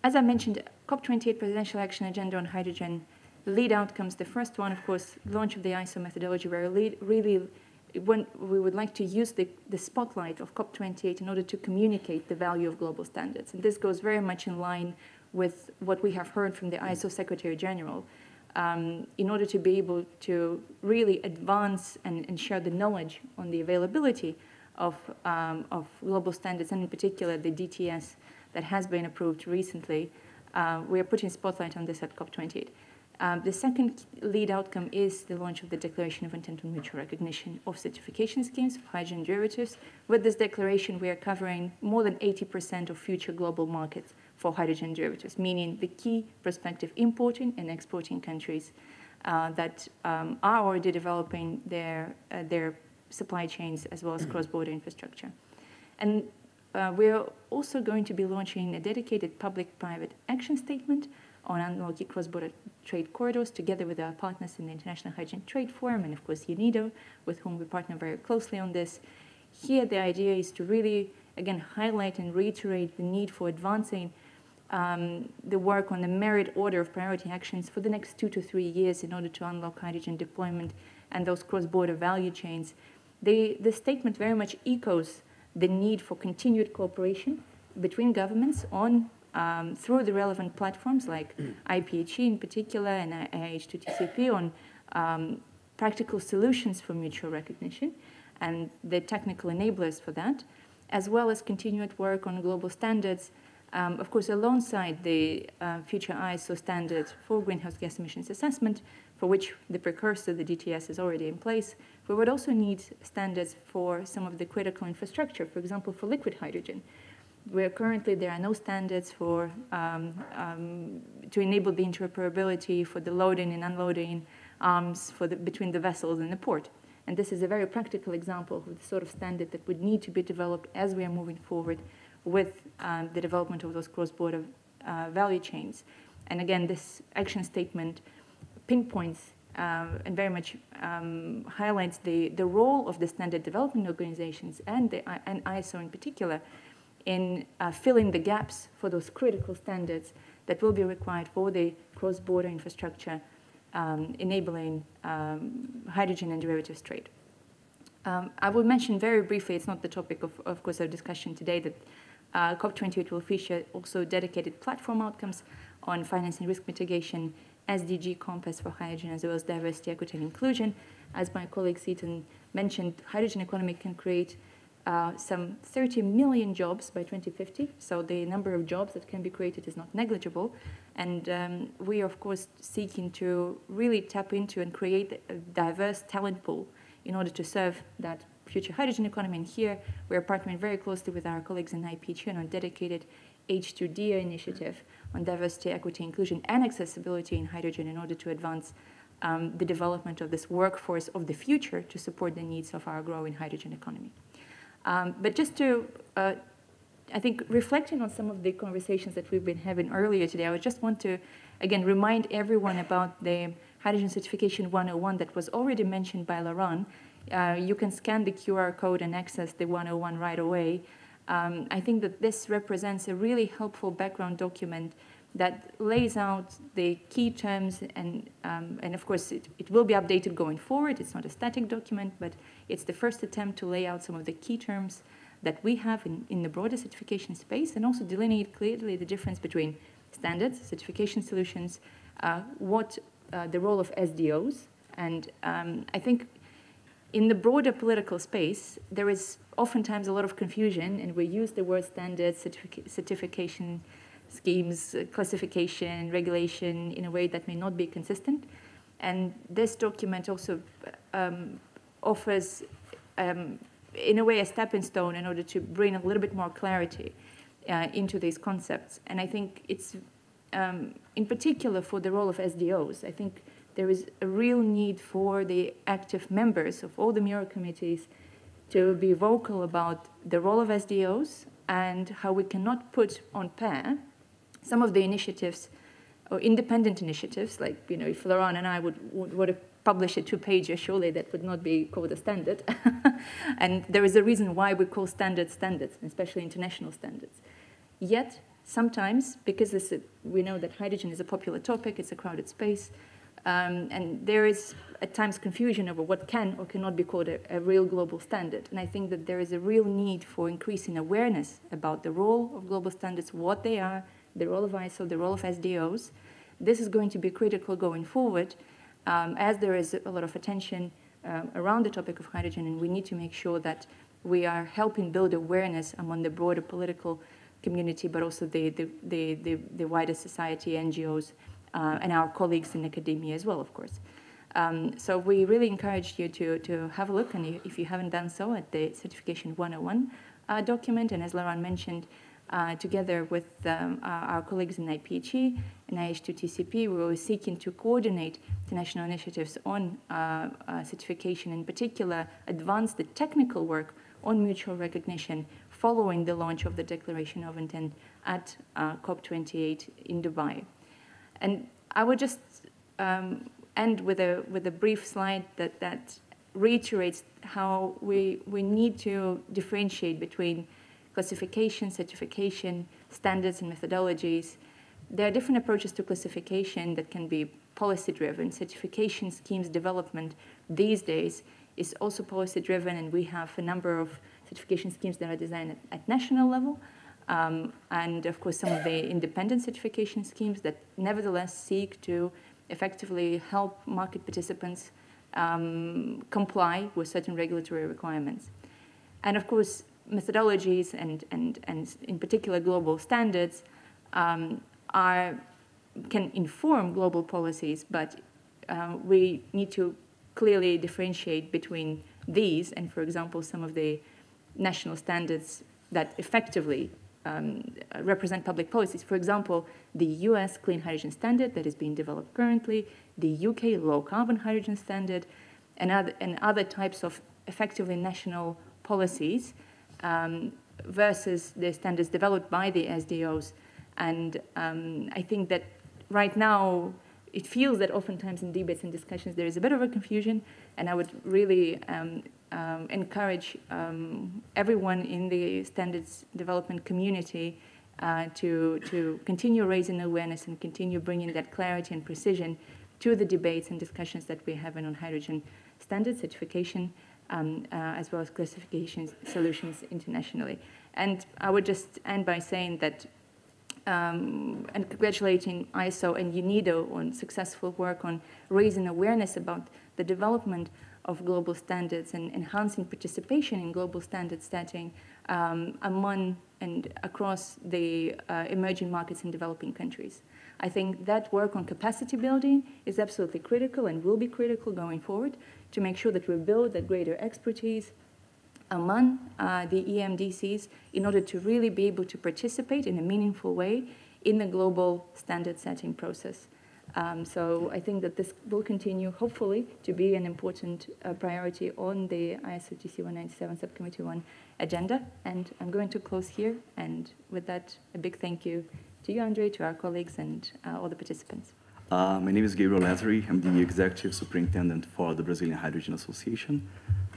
as I mentioned, COP28 Presidential Action Agenda on Hydrogen, lead outcomes. The first one, of course, launch of the ISO methodology, where really we would like to use the spotlight of COP28 in order to communicate the value of global standards. And this goes very much in line with what we have heard from the ISO Secretary General, in order to be able to really advance and share the knowledge on the availability of global standards, and in particular the DTS that has been approved recently. We are putting spotlight on this at COP28. The second lead outcome is the launch of the Declaration of Intent on Mutual Recognition of Certification Schemes for hydrogen derivatives. With this declaration, we are covering more than 80% of future global markets for hydrogen derivatives, meaning the key prospective importing and exporting countries that are already developing their supply chains as well as cross-border infrastructure. And we're also going to be launching a dedicated public-private action statement on unlocking cross-border trade corridors together with our partners in the International Hydrogen Trade Forum and, of course, UNIDO, with whom we partner very closely on this. Here, the idea is to really, again, highlight and reiterate the need for advancing the work on the merit order of priority actions for the next 2 to 3 years in order to unlock hydrogen deployment and those cross-border value chains. The statement very much echoes the need for continued cooperation between governments on through the relevant platforms like IPHE in particular and IH2TCP on practical solutions for mutual recognition and the technical enablers for that, as well as continued work on global standards, of course, alongside the future ISO standard for greenhouse gas emissions assessment, for which the precursor, the DTS, is already in place. We would also need standards for some of the critical infrastructure, for example, for liquid hydrogen, where currently there are no standards for to enable the interoperability for the loading and unloading arms between the vessels and the port. And this is a very practical example of the sort of standard that would need to be developed as we are moving forward with the development of those cross-border value chains. And again, this action statement pinpoints and very much highlights the role of the standard development organizations and ISO in particular in filling the gaps for those critical standards that will be required for the cross-border infrastructure enabling hydrogen and derivatives trade. I will mention very briefly, it's not the topic of course, our discussion today, that COP28 will feature also dedicated platform outcomes on finance and risk mitigation, SDG compass for hydrogen, as well as diversity, equity, and inclusion. As my colleague Seaton mentioned, hydrogen economy can create some 30 million jobs by 2050. So the number of jobs that can be created is not negligible. And we are, of course, seeking to really tap into and create a diverse talent pool in order to serve that future hydrogen economy. And here, we're partnering very closely with our colleagues in IPHE on a dedicated H2DIA initiative on diversity, equity, inclusion, and accessibility in hydrogen in order to advance the development of this workforce of the future to support the needs of our growing hydrogen economy. But just to, I think, reflecting on some of the conversations that we've been having earlier today, I would just want to, again, remind everyone about the Hydrogen Certification 101 that was already mentioned by Laurent. You can scan the QR code and access the 101 right away. I think that this represents a really helpful background document that lays out the key terms, and of course it will be updated going forward. It's not a static document, but it's the first attempt to lay out some of the key terms that we have in the broader certification space, and also delineate clearly the difference between standards, certification solutions, what the role of SDOs, and I think in the broader political space, there is oftentimes a lot of confusion, and we use the word standards, certification schemes, classification, regulation in a way that may not be consistent. And this document also offers, in a way, a stepping stone in order to bring a little bit more clarity into these concepts. And I think it's, in particular for the role of SDOs, I think there is a real need for the active members of all the Mura committees to be vocal about the role of SDOs and how we cannot put on par some of the initiatives or independent initiatives, like, you know, if Laurent and I would publish a 2-pager, surely that would not be called a standard. And there is a reason why we call standards, especially international standards. Yet, sometimes, because we know that hydrogen is a popular topic, it's a crowded space, and there is at times confusion over what can or cannot be called a real global standard. And I think that there is a real need for increasing awareness about the role of global standards, what they are, the role of ISO, the role of SDOs. This is going to be critical going forward, as there is a lot of attention around the topic of hydrogen, and we need to make sure that we are helping build awareness among the broader political community, but also the wider society, NGOs, and our colleagues in academia as well, of course. So we really encourage you to have a look, and if you haven't done so, at the Certification 101 document. And as Laurent mentioned, together with our colleagues in IPHE and IH2TCP, we were seeking to coordinate international initiatives on certification, in particular advance the technical work on mutual recognition following the launch of the Declaration of Intent at COP28 in Dubai. And I would just end with a brief slide that reiterates how we need to differentiate between classification, certification, standards, and methodologies. There are different approaches to classification that can be policy-driven. Certification schemes development these days is also policy-driven, and we have a number of certification schemes that are designed at national level, and of course some of the independent certification schemes that nevertheless seek to effectively help market participants comply with certain regulatory requirements. And of course, methodologies and in particular global standards can inform global policies, but we need to clearly differentiate between these and, for example, some of the national standards that effectively represent public policies. For example, the US Clean Hydrogen Standard that is being developed currently, the UK Low Carbon Hydrogen Standard, and other types of effectively national policies versus the standards developed by the SDOs. And I think that right now, it feels that oftentimes in debates and discussions there is a bit of a confusion, and I would really encourage everyone in the standards development community to continue raising awareness and continue bringing that clarity and precision to the debates and discussions that we're having on hydrogen standards, certification, as well as classification solutions internationally. And I would just end by saying that and congratulating ISO and UNIDO on successful work on raising awareness about the development of global standards and enhancing participation in global standard setting among and across the emerging markets and developing countries. I think that work on capacity building is absolutely critical and will be critical going forward to make sure that we build that greater expertise among the EMDCs in order to really be able to participate in a meaningful way in the global standard setting process. So I think that this will continue, hopefully, to be an important priority on the ISO TC 197 Subcommittee 1 agenda. And I'm going to close here. And with that, a big thank you to you, Andre, to our colleagues, and all the participants. My name is Gabriel Lazari. I'm the Executive Superintendent for the Brazilian Hydrogen Association.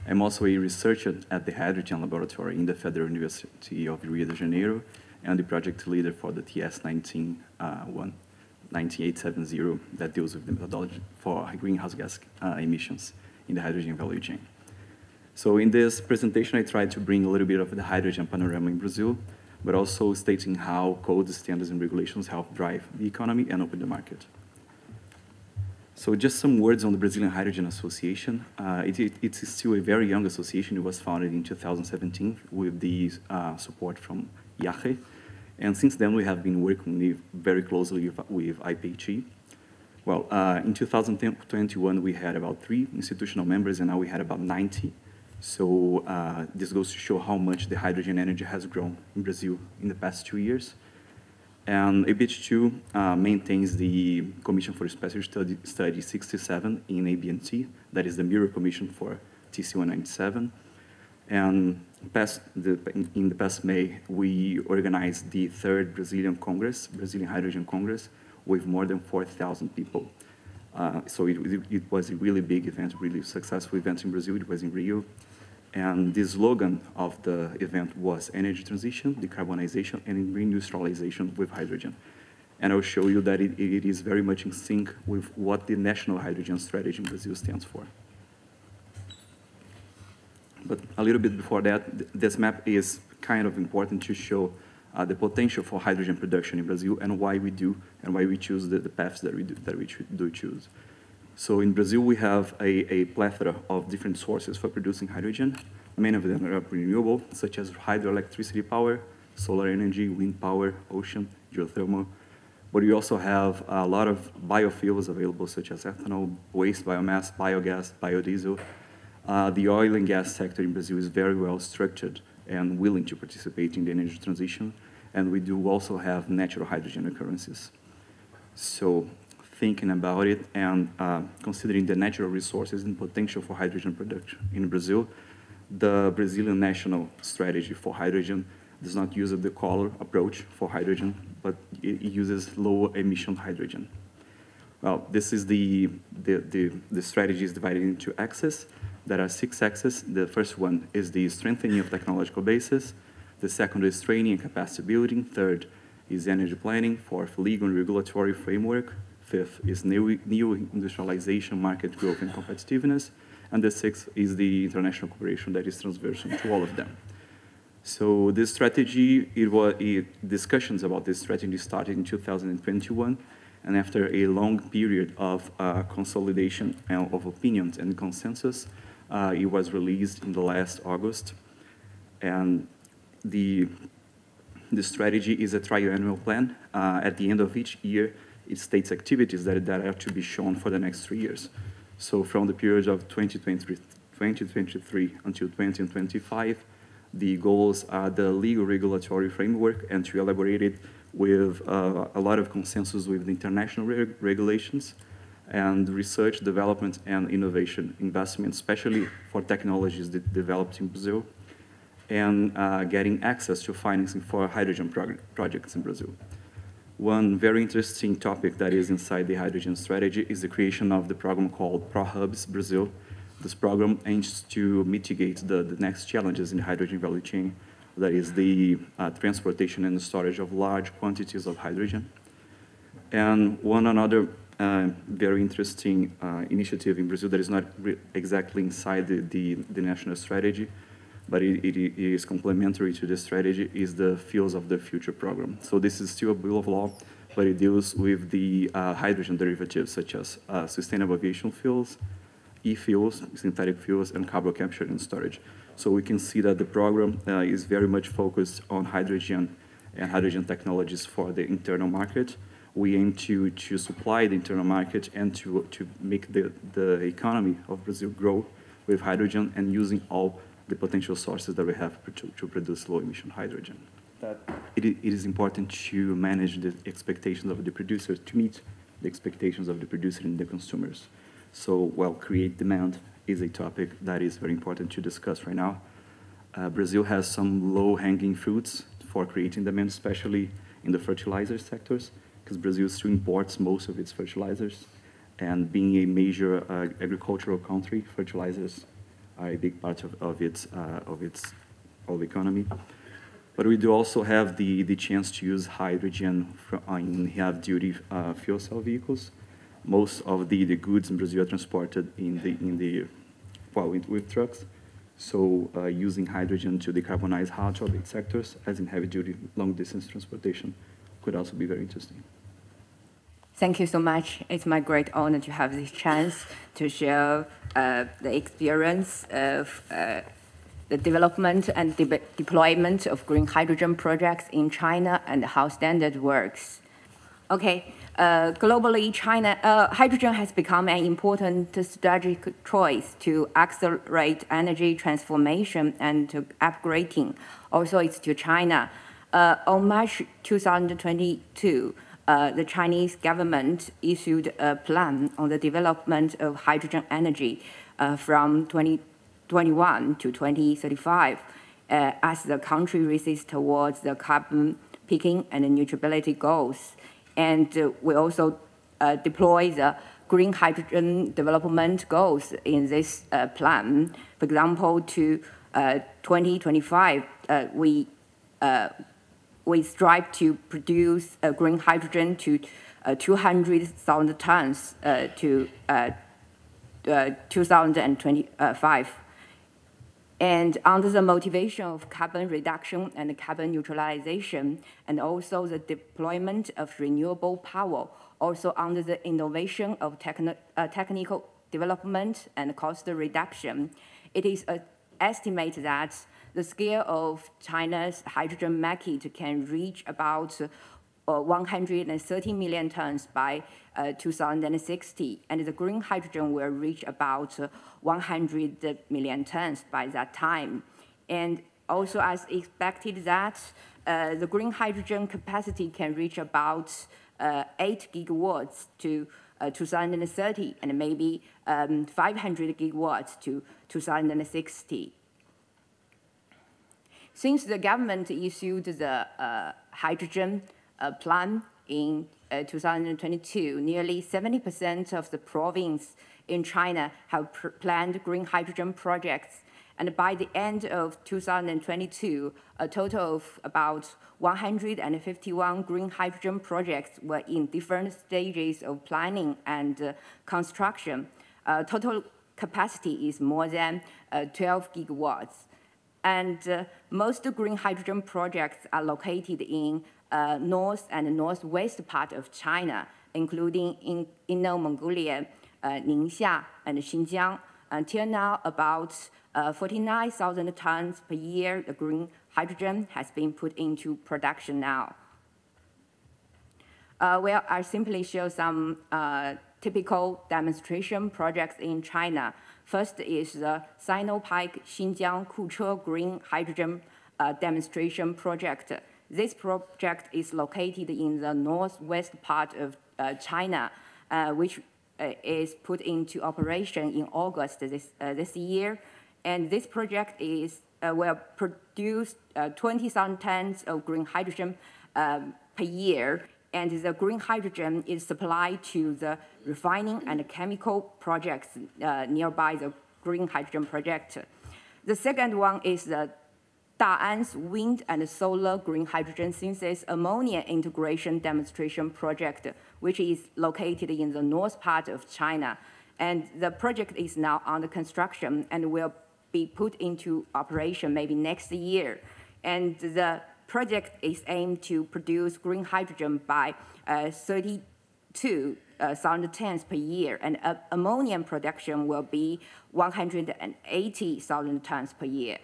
I'm also a researcher at the Hydrogen Laboratory in the Federal University of Rio de Janeiro, and the project leader for the TS 9870 that deals with the methodology for greenhouse gas emissions in the hydrogen value chain. So in this presentation, I tried to bring a little bit of the hydrogen panorama in Brazil, but also stating how codes, standards, and regulations help drive the economy and open the market. So just some words on the Brazilian Hydrogen Association. It's still a very young association. It was founded in 2017 with the support from IACE. And since then, we have been working very closely with IPHE. Well, in 2021, we had about 3 institutional members, and now we had about 90. So this goes to show how much the hydrogen energy has grown in Brazil in the past 2 years. And ABH2 maintains the Commission for Special Study 67 in ABNT, that is the mirror commission for TC 197. And in the past May, we organized the 3rd Brazilian Congress, Brazilian Hydrogen Congress, with more than 4,000 people. So it was a really big event, really successful event in Brazil. It was in Rio. And the slogan of the event was energy transition, decarbonization, and reindustrialization with hydrogen. And I'll show you that it is very much in sync with what the National Hydrogen Strategy in Brazil stands for. But a little bit before that, this map is kind of important to show the potential for hydrogen production in Brazil and why we do, and why we choose the paths that we do choose. So in Brazil, we have a plethora of different sources for producing hydrogen. Many of them are renewable, such as hydroelectricity power, solar energy, wind power, ocean, geothermal. But we also have a lot of biofuels available, such as ethanol, waste biomass, biogas, biodiesel. The oil and gas sector in Brazil is very well structured and willing to participate in the energy transition. And we do also have natural hydrogen occurrences. So thinking about it and considering the natural resources and potential for hydrogen production in Brazil, the Brazilian national strategy for hydrogen does not use a decolor approach for hydrogen, but it uses low emission hydrogen. Well, this is the strategy is divided into axes. There are 6 axes. The first one is the strengthening of technological bases. The second is training and capacity building. Third is energy planning. Fourth, legal and regulatory framework. Fifth is new industrialization, market growth, and competitiveness. And the sixth is the international cooperation that is transversal to all of them. So this strategy, discussions about this strategy started in 2021, and after a long period of consolidation of opinions and consensus, it was released in the last August. And the strategy is a triennial plan. At the end of each year, it states activities that are to be shown for the next 3 years. So from the period of 2023 until 2025, the goals are the legal regulatory framework and to elaborate it with a lot of consensus with the international regulations and research, development, and innovation investment, especially for technologies developed in Brazil, and getting access to financing for hydrogen projects in Brazil. One very interesting topic that is inside the hydrogen strategy is the creation of the program called ProHubs Brazil. This program aims to mitigate the next challenges in the hydrogen value chain, that is the transportation and storage of large quantities of hydrogen. And another very interesting initiative in Brazil that is not exactly inside the national strategy, but it is complementary to the strategy, is the Fuels of the Future program. So this is still a bill of law, but it deals with the hydrogen derivatives such as sustainable aviation fuels, e-fuels, synthetic fuels, and carbon capture and storage. So we can see that the program is very much focused on hydrogen and hydrogen technologies for the internal market. We aim to supply the internal market and to make the economy of Brazil grow with hydrogen and using all the potential sources that we have to produce low-emission hydrogen. That it is important to manage the expectations of the producers, to meet the expectations of the producer and the consumers. So, well, create demand is a topic that is very important to discuss right now. Brazil has some low-hanging fruits for creating demand, especially in the fertilizer sectors, because Brazil still imports most of its fertilizers. And being a major agricultural country, fertilizers are a big part of its economy. But we do also have the chance to use hydrogen in heavy-duty fuel cell vehicles. Most of the goods in Brazil are transported with trucks. So using hydrogen to decarbonize hard-to-abate sectors, as in heavy-duty, long-distance transportation, could also be very interesting. Thank you so much. It's my great honor to have this chance to share the experience of the development and deployment of green hydrogen projects in China and how standard works. Okay, globally, hydrogen has become an important strategic choice to accelerate energy transformation and to upgrading. Also, it's to China. On March 2022, the Chinese government issued a plan on the development of hydrogen energy from 2021 to 2035 as the country races towards the carbon peaking and neutrality goals. And we also deploy the green hydrogen development goals in this plan. For example, to 2025, we strive to produce green hydrogen to 200,000 tons to 2025. And under the motivation of carbon reduction and carbon neutralization, and also the deployment of renewable power, also under the innovation of technical development and cost reduction, it is estimated that the scale of China's hydrogen market can reach about 130 million tons by 2060, and the green hydrogen will reach about 100 million tons by that time. And also as expected that the green hydrogen capacity can reach about 8 gigawatts to 2030, and maybe 500 gigawatts to 2060. Since the government issued the hydrogen plan in 2022, nearly 70% of the province in China have planned green hydrogen projects. And by the end of 2022, a total of about 151 green hydrogen projects were in different stages of planning and construction. Total capacity is more than 12 gigawatts. And most green hydrogen projects are located in north and northwest part of China, including in Inner Mongolia, Ningxia, and Xinjiang. Until now, about 49,000 tons per year of green hydrogen has been put into production now. Well, I simply show some typical demonstration projects in China. First is the Sinopec Xinjiang Kuche Green Hydrogen Demonstration Project. This project is located in the northwest part of China, which is put into operation in August this year. And this project will produce 20,000 tons of green hydrogen per year. And the green hydrogen is supplied to the refining and chemical projects nearby the green hydrogen project. The second one is the Da'an's wind and solar green hydrogen synthesis ammonia integration demonstration project, which is located in the north part of China. And the project is now under construction and will be put into operation maybe next year. And the project is aimed to produce green hydrogen by 32,000 tons per year, and ammonium production will be 180,000 tons per year.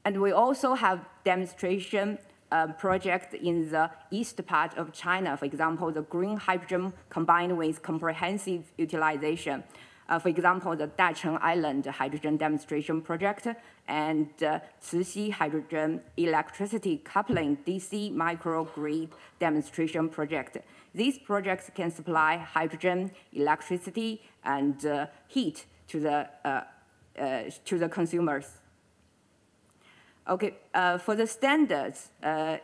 And we also have demonstration projects in the east part of China, for example, the green hydrogen combined with comprehensive utilization. For example, the Dacheng Island Hydrogen Demonstration Project and Cixi Hydrogen Electricity Coupling DC Microgrid Demonstration Project. These projects can supply hydrogen, electricity, and heat to the consumers. Okay, for the standards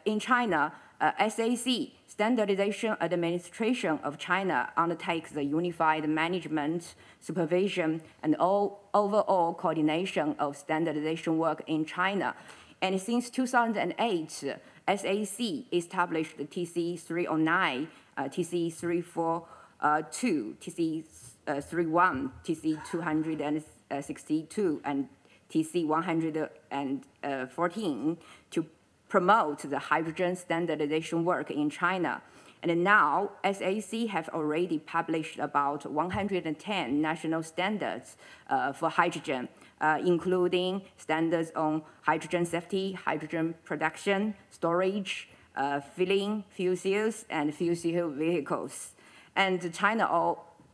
in China, SAC, Standardization Administration of China, undertakes the unified management, supervision, and overall coordination of standardization work in China. And since 2008, SAC established the TC 309, TC 342, TC 31, TC 262, and TC 114 to promote the hydrogen standardization work in China. And now, SAC have already published about 110 national standards for hydrogen, including standards on hydrogen safety, hydrogen production, storage, filling, fuel cells, and fuel cell vehicles. And China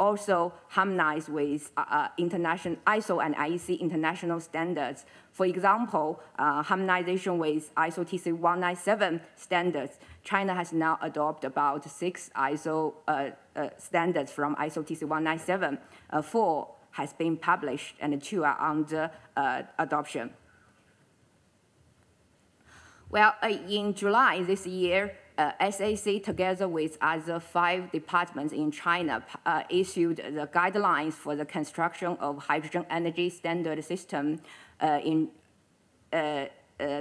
also harmonized with international ISO and IEC international standards. For example, harmonization with ISO TC 197 standards. China has now adopted about 6 ISO standards from ISO TC 197. 4 has been published and 2 are under adoption. Well, in July this year, SAC, together with other 5 departments in China, issued the guidelines for the construction of hydrogen energy standard system in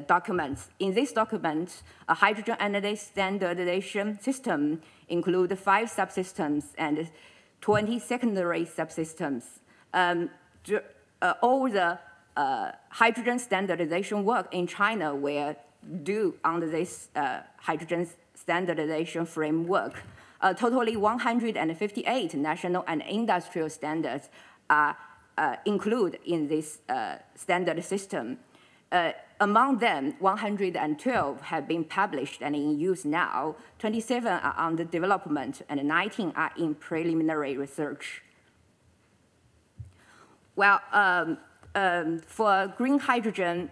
documents. In this document, a hydrogen energy standardization system includes 5 subsystems and 20 secondary subsystems. All the hydrogen standardization work in China will do under this hydrogen standardization framework. Totally 158 national and industrial standards are included in this standard system. among them, 112 have been published and in use now, 27 are under development, and 19 are in preliminary research. Well, for green hydrogen,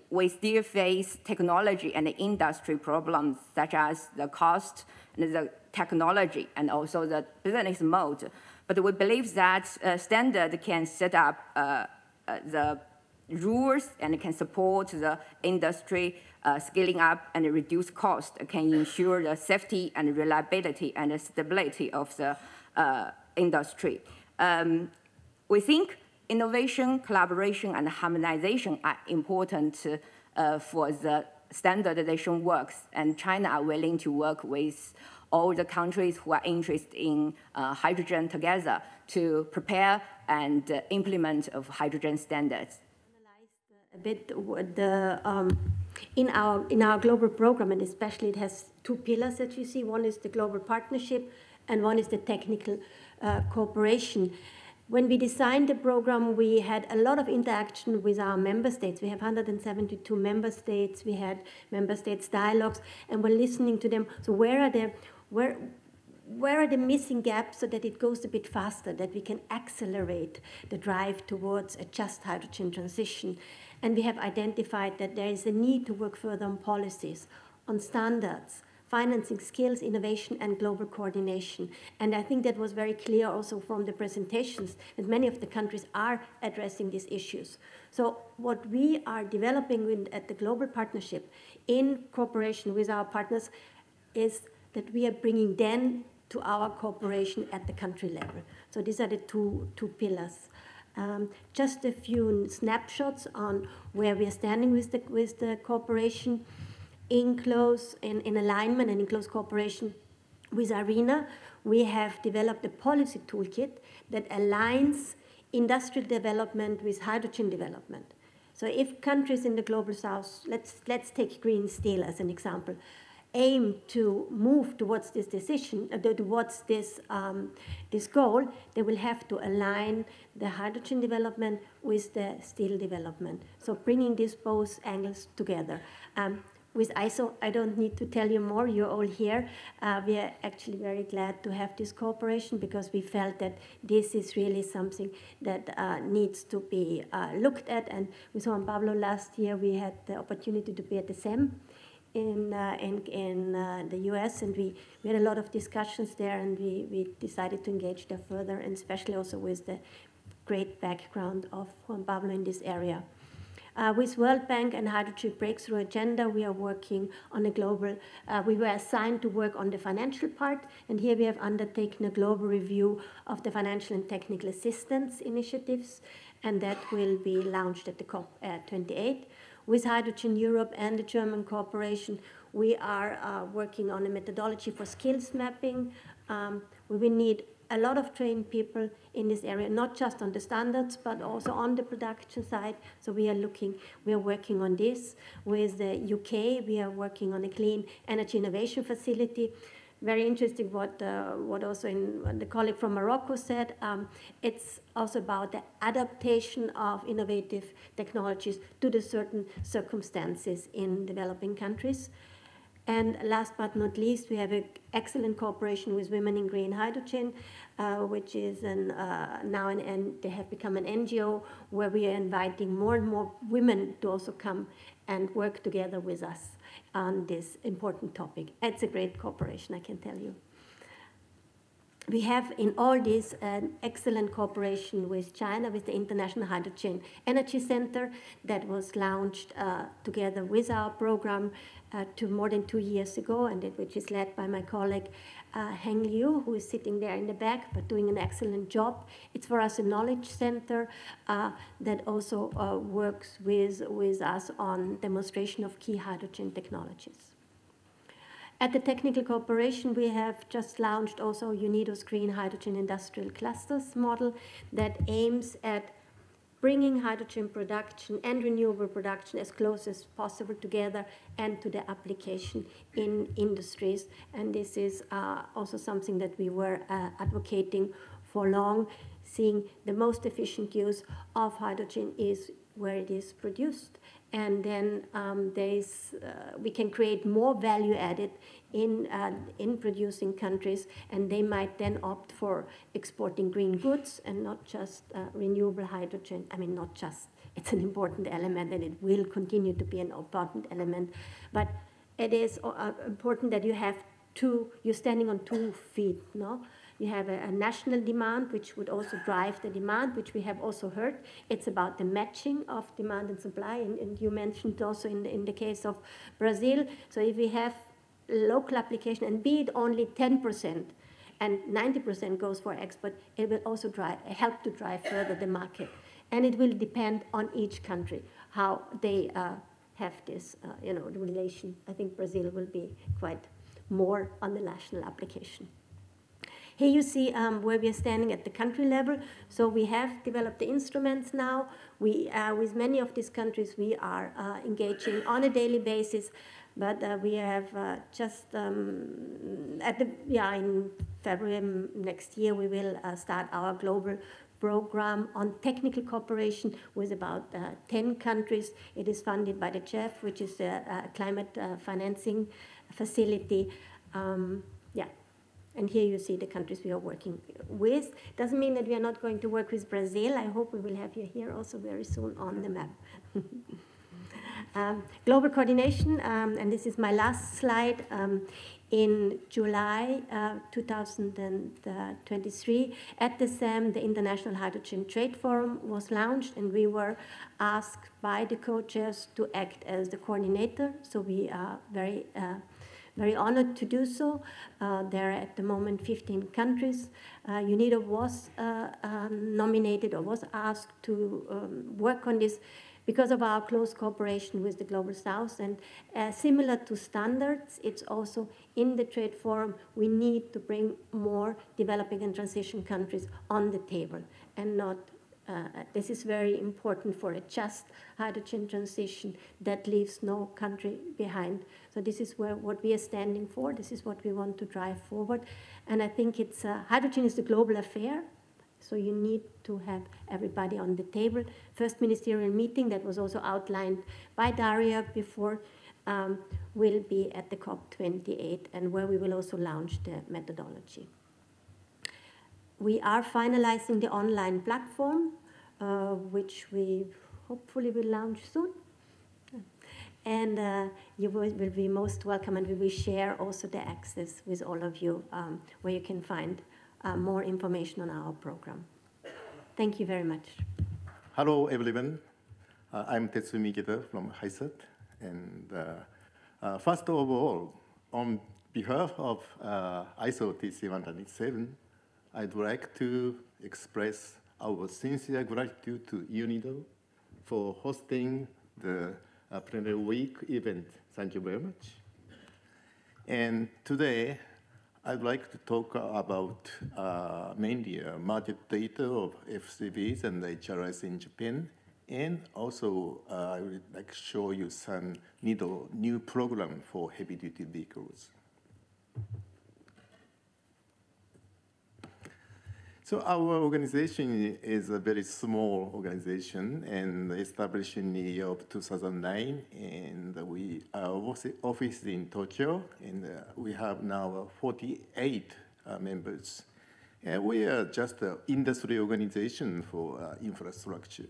we still face technology and industry problems such as the cost and the technology and also the business mode. But we believe that standard can set up the rules and can support the industry scaling up and reduce cost, can ensure the safety and reliability and the stability of the industry. We think innovation, collaboration, and harmonization are important for the standardization works, and China are willing to work with all the countries who are interested in hydrogen together to prepare and implement of hydrogen standards. A bit in our global program, and especially it has two pillars that you see. One is the global partnership, and one is the technical cooperation. When we designed the program, we had a lot of interaction with our member states. We have 172 member states. We had member states dialogues, and we're listening to them. So where are the missing gaps so that it goes a bit faster, that we can accelerate the drive towards a just hydrogen transition? And we have identified that there is a need to work further on policies, on standards, financing, skills, innovation, and global coordination. And I think that was very clear also from the presentations that many of the countries are addressing these issues. So what we are developing at the global partnership in cooperation with our partners is that we are bringing them to our cooperation at the country level. So these are the two pillars. Just a few snapshots on where we are standing with the cooperation. In alignment and in close cooperation with ARENA, we have developed a policy toolkit that aligns industrial development with hydrogen development. So if countries in the global south, let's take green steel as an example, aim to move towards this decision, towards this goal, they will have to align the hydrogen development with the steel development. So bringing these both angles together. With ISO, I don't need to tell you more, you're all here. We are actually very glad to have this cooperation because we felt that this is really something that needs to be looked at. And with Juan Pablo last year, we had the opportunity to be at the SEM in the US, and we had a lot of discussions there, and we decided to engage there further, and especially also with the great background of Juan Pablo in this area. With World Bank and Hydrogen Breakthrough Agenda, we are working on a global, we were assigned to work on the financial part, and here we have undertaken a global review of the financial and technical assistance initiatives, and that will be launched at the COP28. With Hydrogen Europe and the German cooperation, we are working on a methodology for skills mapping. We will need a lot of trained people in this area, not just on the standards, but also on the production side. So we are working on this. With the UK, we are working on a clean energy innovation facility. Very interesting what also the colleague from Morocco said. It's also about the adaptation of innovative technologies to the certain circumstances in developing countries. And last but not least, we have an excellent cooperation with Women in Green Hydrogen, which is they have become an NGO where we are inviting more and more women to also come and work together with us on this important topic. It's a great cooperation, I can tell you. We have in all this an excellent cooperation with China, with the International Hydrogen Energy Center that was launched together with our program more than 2 years ago, and which is led by my colleague Heng Liu, who is sitting there in the back, but doing an excellent job. It's for us a knowledge center that also works with us on demonstration of key hydrogen technologies. At the technical cooperation, we have just launched also UNIDO's Green Hydrogen Industrial Clusters model that aims at bringing hydrogen production and renewable production as close as possible together and to the application in industries. And this is also something that we were advocating for long, seeing the most efficient use of hydrogen is where it is produced. And then we can create more value added in producing countries, and they might then opt for exporting green goods and not just renewable hydrogen. I mean, not just, it's an important element, and it will continue to be an important element, but it is important that you're standing on 2 feet, no? You have a national demand, which would also drive the demand, which we have also heard. It's about the matching of demand and supply, and you mentioned also in the case of Brazil. So if we have local application, and be it only 10%, and 90% goes for export, it will also help to drive further the market. And it will depend on each country, how they have this relation. I think Brazil will be quite more on the national application. Here you see where we are standing at the country level. So we have developed the instruments now. With many of these countries, we are engaging on a daily basis, but we have in February next year, we will start our global program on technical cooperation with about 10 countries. It is funded by the CHEF, which is a climate financing facility. And here you see the countries we are working with. Doesn't mean that we are not going to work with Brazil. I hope we will have you here also very soon on the map. Global coordination, and this is my last slide. In July 2023, at the SAM, the International Hydrogen Trade Forum was launched, and we were asked by the co-chairs to act as the coordinator. So we are very honored to do so. There are at the moment 15 countries. UNIDO was nominated or was asked to work on this because of our close cooperation with the Global South. And similar to standards, it's also in the trade forum, we need to bring more developing and transition countries on the table and not this is very important for a just hydrogen transition that leaves no country behind. So this is what we are standing for. This is what we want to drive forward. And I think hydrogen is a global affair. So you need to have everybody on the table. First ministerial meeting that was also outlined by Daria before will be at the COP28, and where we will also launch the methodology. We are finalizing the online platform, which we hopefully will launch soon. And you will be most welcome, and we will share also the access with all of you, where you can find more information on our program. Thank you very much. Hello, everyone. I'm Tetsumi Geda from HISAT. And first of all, on behalf of ISO TC197, I'd like to express our sincere gratitude to UNIDO for hosting the Plenary Week event. Thank you very much. And today, I'd like to talk about mainly market data of FCVs and HRS in Japan. And also, I would like to show you some new program for heavy-duty vehicles. So our organization is a very small organization and established in the year of 2009. And we are office in Tokyo, and we have now 48 members. And we are just an industry organization for infrastructure.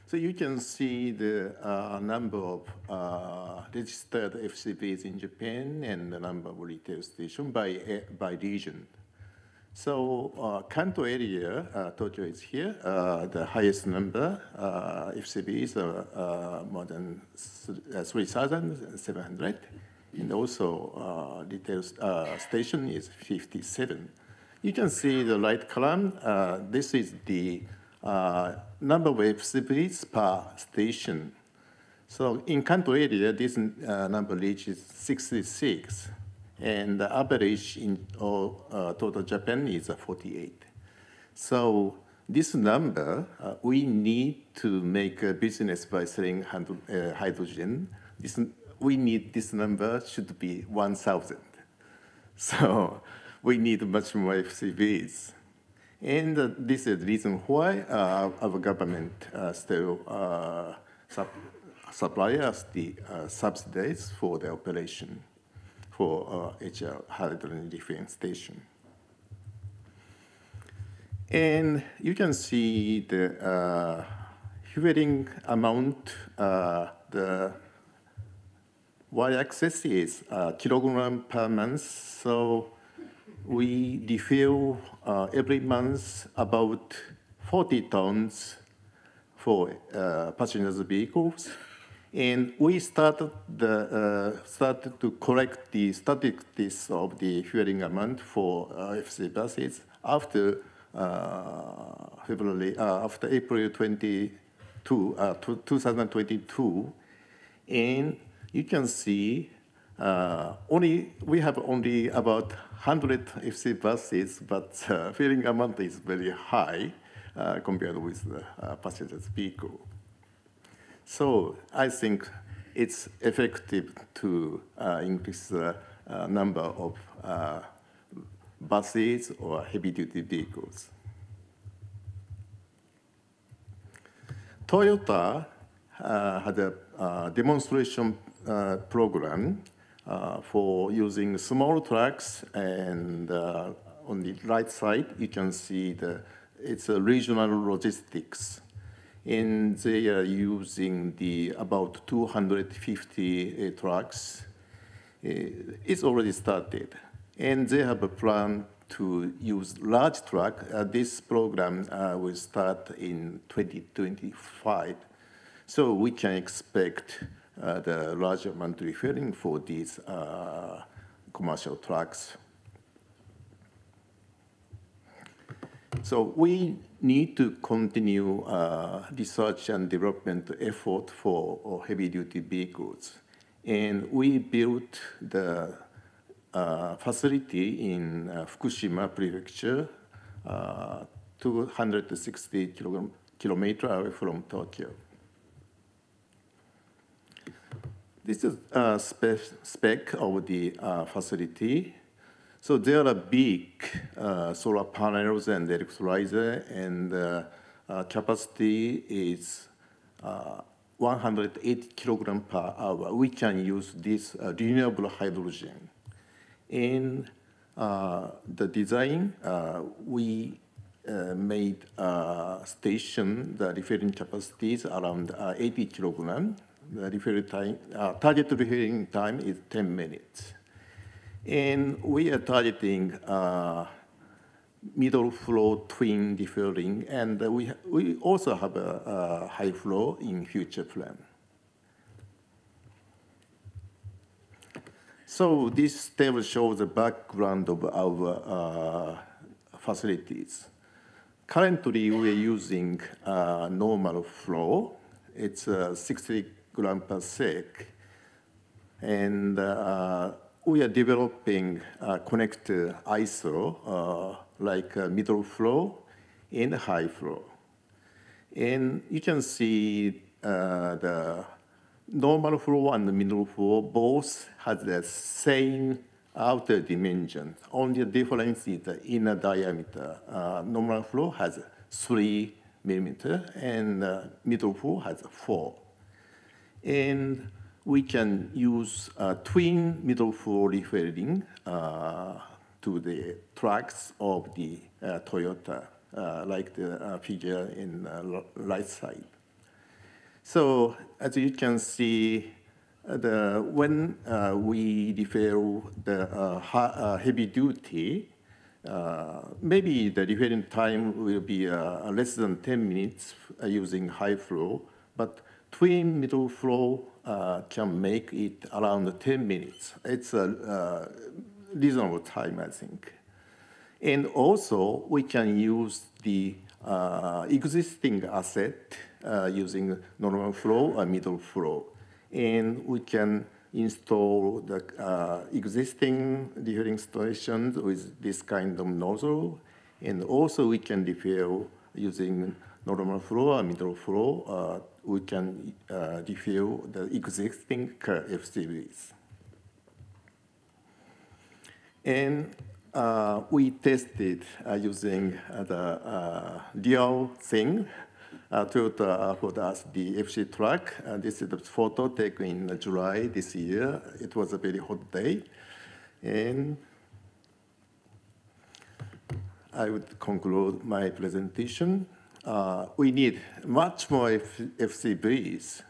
So you can see the number of registered FCVs in Japan and the number of retail stations by region. So Kanto area, Tokyo is here, the highest number. FCVs are more than 3,700. And also retail station is 57. You can see the right column. This is the number of FCVs per station. So in Kanto area, this number reaches 66. And the average in total Japan is 48. So this number, we need to make a business by selling hydrogen. We need this number should be 1,000. So we need much more FCVs. And this is the reason why our government still supply us the subsidies for the operation for HR hydrogen refueling station. And you can see the fueling amount, the y-axis is kilogram per month. So we refuel every month about 40 tons for passengers vehicles. And we started to collect the statistics of the fueling amount for FC buses after after April 2022, and you can see we have only about 100 FC buses, but fueling amount is very high compared with the passengers vehicle. So I think it's effective to increase the number of buses or heavy-duty vehicles. Toyota had a demonstration program for using small trucks, and on the right side you can see it's a regional logistics, and they are using about 250 trucks. It's already started. And they have a plan to use large truck. This program will start in 2025. So we can expect the large amount of refueling for these commercial trucks. So we need to continue research and development effort for heavy-duty vehicles. And we built the facility in Fukushima Prefecture, 260 kilometers away from Tokyo. This is a spec of the facility. So there are big solar panels and electrolyzer, and capacity is 180 kilograms per hour. We can use this renewable hydrogen. In the design, we made a station, the refueling capacity is around 80 kilograms. The refueling time, target refueling time is 10 minutes. And we are targeting middle flow twin refueling, and we also have a high flow in future plan. So this table shows the background of our facilities. Currently, we are using normal flow. It's 60 grams per sec. And we are developing connector ISO, like middle flow and high flow. And you can see the normal flow and the middle flow both have the same outer dimension. Only the difference is the inner diameter. Normal flow has 3 millimeters, and middle flow has 4. And we can use twin middle flow refueling to the trucks of the Toyota, like the figure in the right side. So as you can see, when we refuel the heavy duty, maybe the refueling time will be less than 10 minutes using high flow, but twin middle flow can make it around 10 minutes. It's a reasonable time, I think. And also, we can use the existing asset using normal flow or middle flow. And we can install the existing refueling stations with this kind of nozzle. And also, we can refuel using normal flow or middle flow. We can refuel the existing FCVs. And we tested using the real thing to put us the FC truck. This is the photo taken in July this year. It was a very hot day. And I would conclude my presentation. We need much more FCVs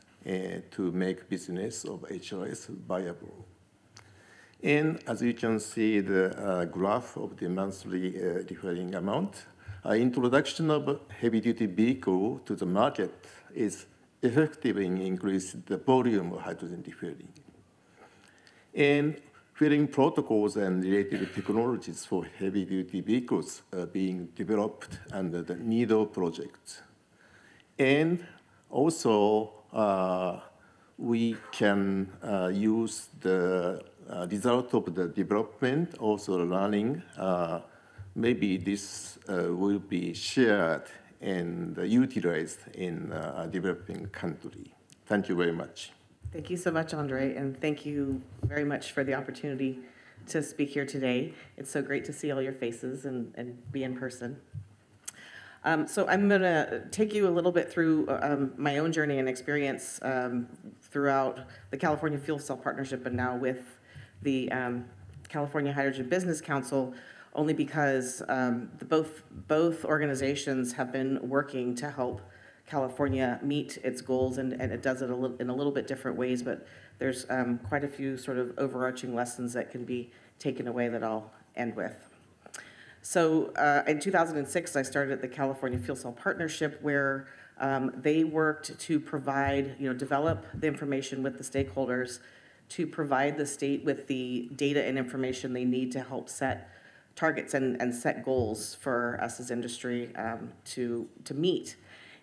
to make business of HRS viable. And as you can see, the graph of the monthly differing amount, introduction of heavy-duty vehicle to the market is effective in increasing the volume of hydrogen diffuring. And filling protocols and related technologies for heavy-duty vehicles are being developed under the UNIDO project. And also, we can use the result of the development, also learning. Maybe this will be shared and utilized in a developing country. Thank you very much. Thank you so much, Andre, and thank you very much for the opportunity to speak here today. It's so great to see all your faces and be in person. So I'm going to take you a little bit through my own journey and experience throughout the California Fuel Cell Partnership and now with the California Hydrogen Business Council, only because both organizations have been working to help California meet its goals, and it does it in a little bit different ways, but there's quite a few sort of overarching lessons that can be taken away that I'll end with. So in 2006, I started the California Fuel Cell Partnership, where they worked to provide, develop the information with the stakeholders to provide the state with the data and information they need to help set targets and set goals for us as industry to meet.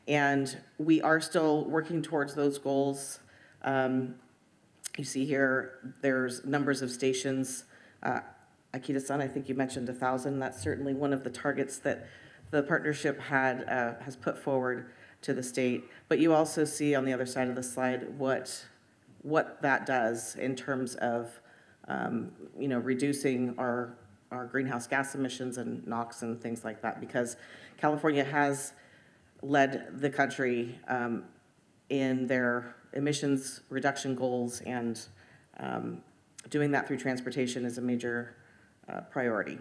And we are still working towards those goals. You see here, there's numbers of stations. Akita-san, I think you mentioned 1,000. That's certainly one of the targets that the partnership has put forward to the state. But you also see on the other side of the slide what that does in terms of reducing our greenhouse gas emissions and NOx and things like that, because California has led the country in their emissions reduction goals, and doing that through transportation is a major priority.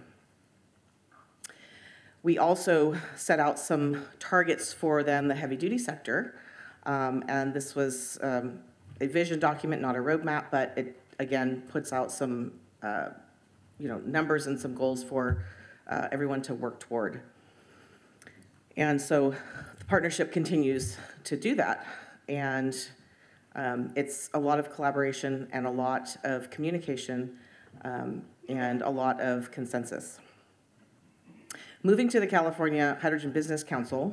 We also set out some targets for then the heavy-duty sector, and this was a vision document, not a roadmap, but it again puts out some numbers and some goals for everyone to work toward. And so the partnership continues to do that, and it's a lot of collaboration and a lot of communication and a lot of consensus. Moving to the California Hydrogen Business Council,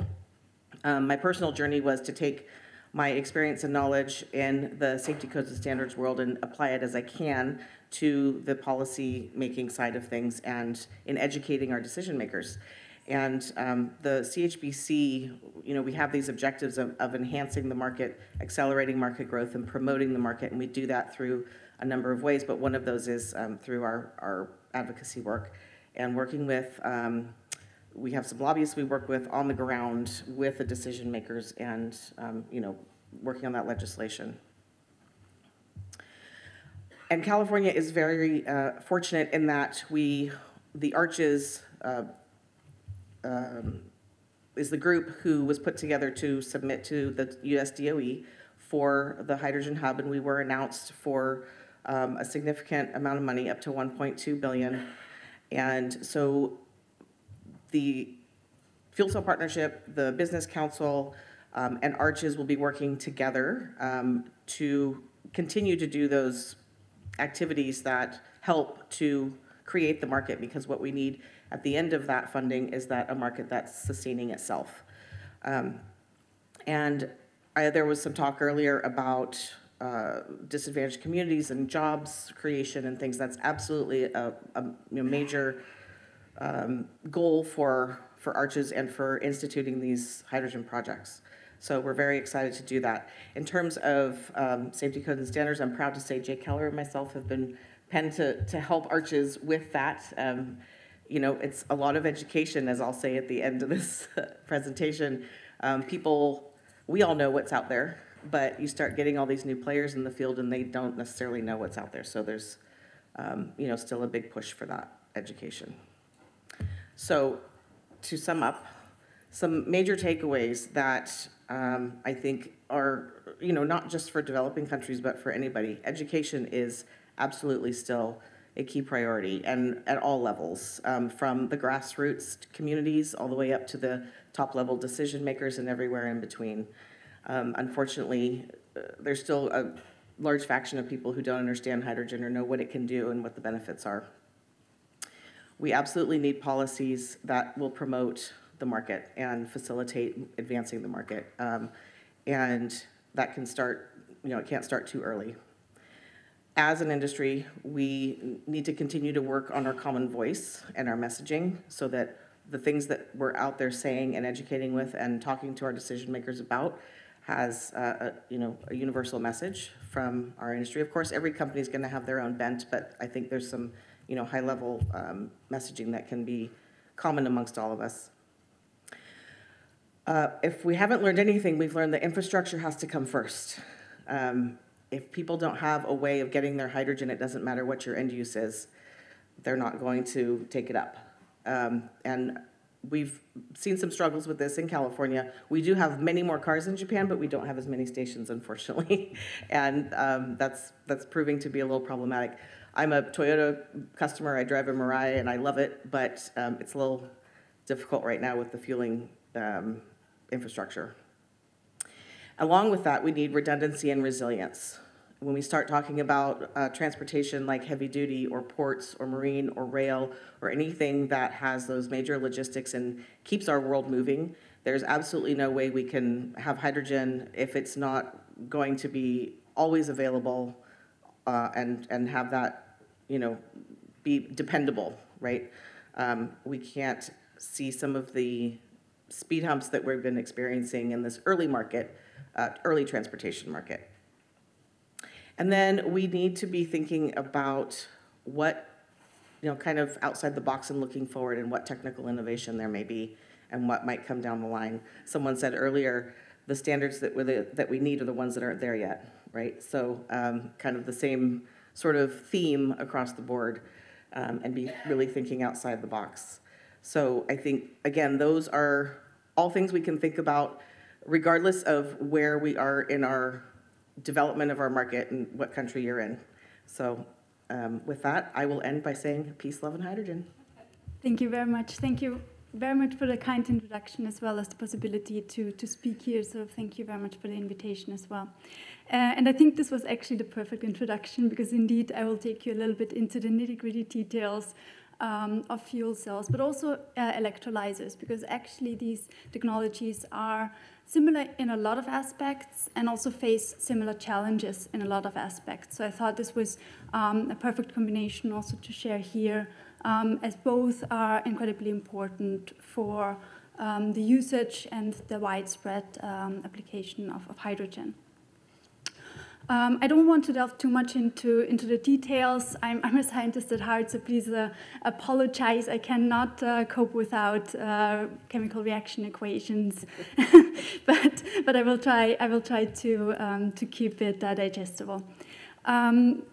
my personal journey was to take my experience and knowledge in the safety codes and standards world and apply it as I can to the policy making side of things and in educating our decision makers. And the CHBC, we have these objectives of enhancing the market, accelerating market growth, and promoting the market, and we do that through a number of ways, but one of those is through our advocacy work and working with, we have some lobbyists we work with on the ground with the decision makers and, working on that legislation. And California is very fortunate in that the ARCHES is the group who was put together to submit to the US DOE for the Hydrogen Hub, and we were announced for a significant amount of money, up to $1.2 billion. And so the Fuel Cell Partnership, the Business Council, and ARCHES will be working together to continue to do those activities that help to create the market, because what we need at the end of that funding is that a market that's sustaining itself. There was some talk earlier about disadvantaged communities and jobs creation and things. That's absolutely a major goal for ARCHES and for instituting these hydrogen projects. So we're very excited to do that. In terms of safety codes and standards, I'm proud to say Jay Keller and myself have been penned to help ARCHES with that, you know, it's a lot of education, as I'll say at the end of this presentation. We all know what's out there, but you start getting all these new players in the field and they don't necessarily know what's out there. So there's, you know, still a big push for that education. So to sum up, some major takeaways that I think are, you know, not just for developing countries, but for anybody. Education is absolutely still a key priority, and at all levels, from the grassroots communities all the way up to the top-level decision makers and everywhere in between. Unfortunately, there's still a large faction of people who don't understand hydrogen or know what it can do and what the benefits are. We absolutely need policies that will promote the market and facilitate advancing the market. And that can start, you know, it can't start too early. As an industry, we need to continue to work on our common voice and our messaging so that the things that we're out there saying and educating with and talking to our decision makers about has you know, a universal message from our industry. Of course, every company is going to have their own bent, but I think there's some, you know, high-level messaging that can be common amongst all of us. If we haven't learned anything, we've learned that infrastructure has to come first. If people don't have a way of getting their hydrogen, it doesn't matter what your end use is, they're not going to take it up. And we've seen some struggles with this in California. We do have many more cars in Japan, but we don't have as many stations, unfortunately. And that's proving to be a little problematic. I'm a Toyota customer. I drive a Mirai, and I love it, but it's a little difficult right now with the fueling infrastructure. Along with that, we need redundancy and resilience. When we start talking about transportation like heavy duty or ports or marine or rail or anything that has those major logistics and keeps our world moving, there's absolutely no way we can have hydrogen if it's not going to be always available and have that, you know, be dependable, right? We can't see some of the speed humps that we've been experiencing in this early market, early transportation market. And then we need to be thinking about what, you know, kind of outside the box and looking forward and what technical innovation there may be and what might come down the line. Someone said earlier, the standards that we need are the ones that aren't there yet, right? So kind of the same sort of theme across the board and be really thinking outside the box. So I think, again, those are all things we can think about regardless of where we are in our development of our market and what country you're in. So with that, I will end by saying peace, love, and hydrogen. Thank you very much. Thank you very much for the kind introduction as well as the possibility to speak here. So thank you very much for the invitation as well. And I think this was actually the perfect introduction because indeed I will take you a little bit into the nitty-gritty details of fuel cells, but also electrolyzers, because actually these technologies are similar in a lot of aspects and also face similar challenges in a lot of aspects. So I thought this was a perfect combination also to share here, as both are incredibly important for the usage and the widespread application of hydrogen. I don't want to delve too much into the details. I'm a scientist at heart, so please apologize. I cannot cope without chemical reaction equations, but I will try to keep it digestible.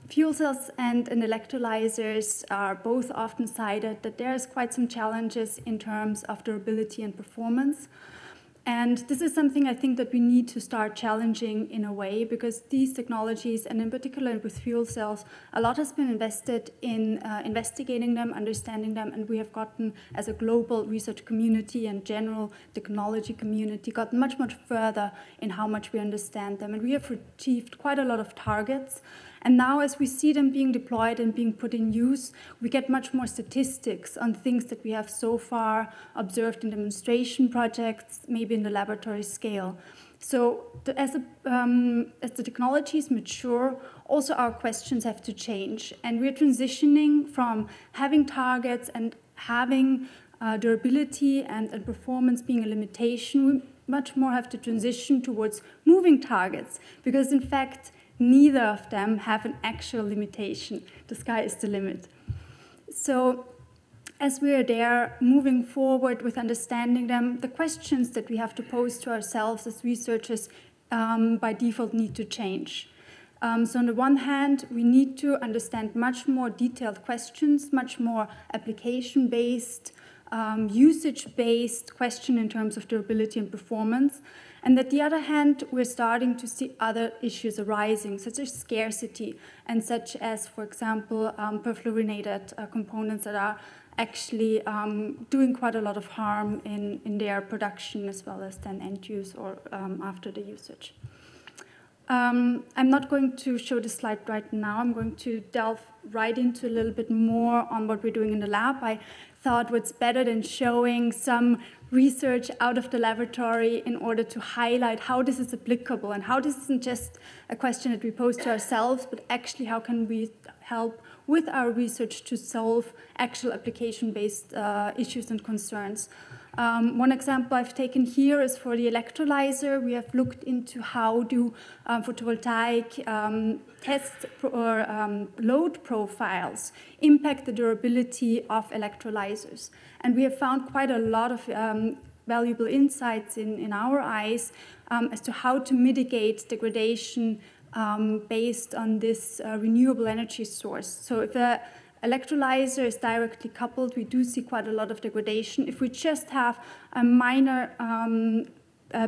Fuel cells and electrolyzers are both often cited that there's quite some challenges in terms of durability and performance. And this is something I think that we need to start challenging in a way, because these technologies, and in particular with fuel cells, a lot has been invested in investigating them, understanding them, and we have gotten, as a global research community and general technology community, gotten much, much further in how much we understand them. And we have achieved quite a lot of targets. And now as we see them being deployed and being put in use, we get much more statistics on things that we have so far observed in demonstration projects, maybe in the laboratory scale. So as the technologies mature, also our questions have to change. And we're transitioning from having targets and having durability and performance being a limitation. We much more have to transition towards moving targets, because in fact, neither of them have an actual limitation. The sky is the limit. So as we are there moving forward with understanding them, the questions that we have to pose to ourselves as researchers by default need to change. So on the one hand, we need to understand much more detailed questions, much more application-based, usage-based question in terms of durability and performance. And on the other hand, we're starting to see other issues arising, such as scarcity, and such as, for example, perfluorinated components that are actually doing quite a lot of harm in their production as well as then end use or after the usage. I'm not going to show the slide right now. I'm going to delve right into a little bit more on what we're doing in the lab. I thought what's better than showing some research out of the laboratory in order to highlight how this is applicable and how this isn't just a question that we pose to ourselves, but actually how can we help with our research to solve actual application-based issues and concerns. One example I've taken here is for the electrolyzer. We have looked into how do photovoltaic test or load profiles impact the durability of electrolyzers. And we have found quite a lot of valuable insights in our eyes as to how to mitigate degradation based on this renewable energy source. So if a electrolyzer is directly coupled, we do see quite a lot of degradation. If we just have a minor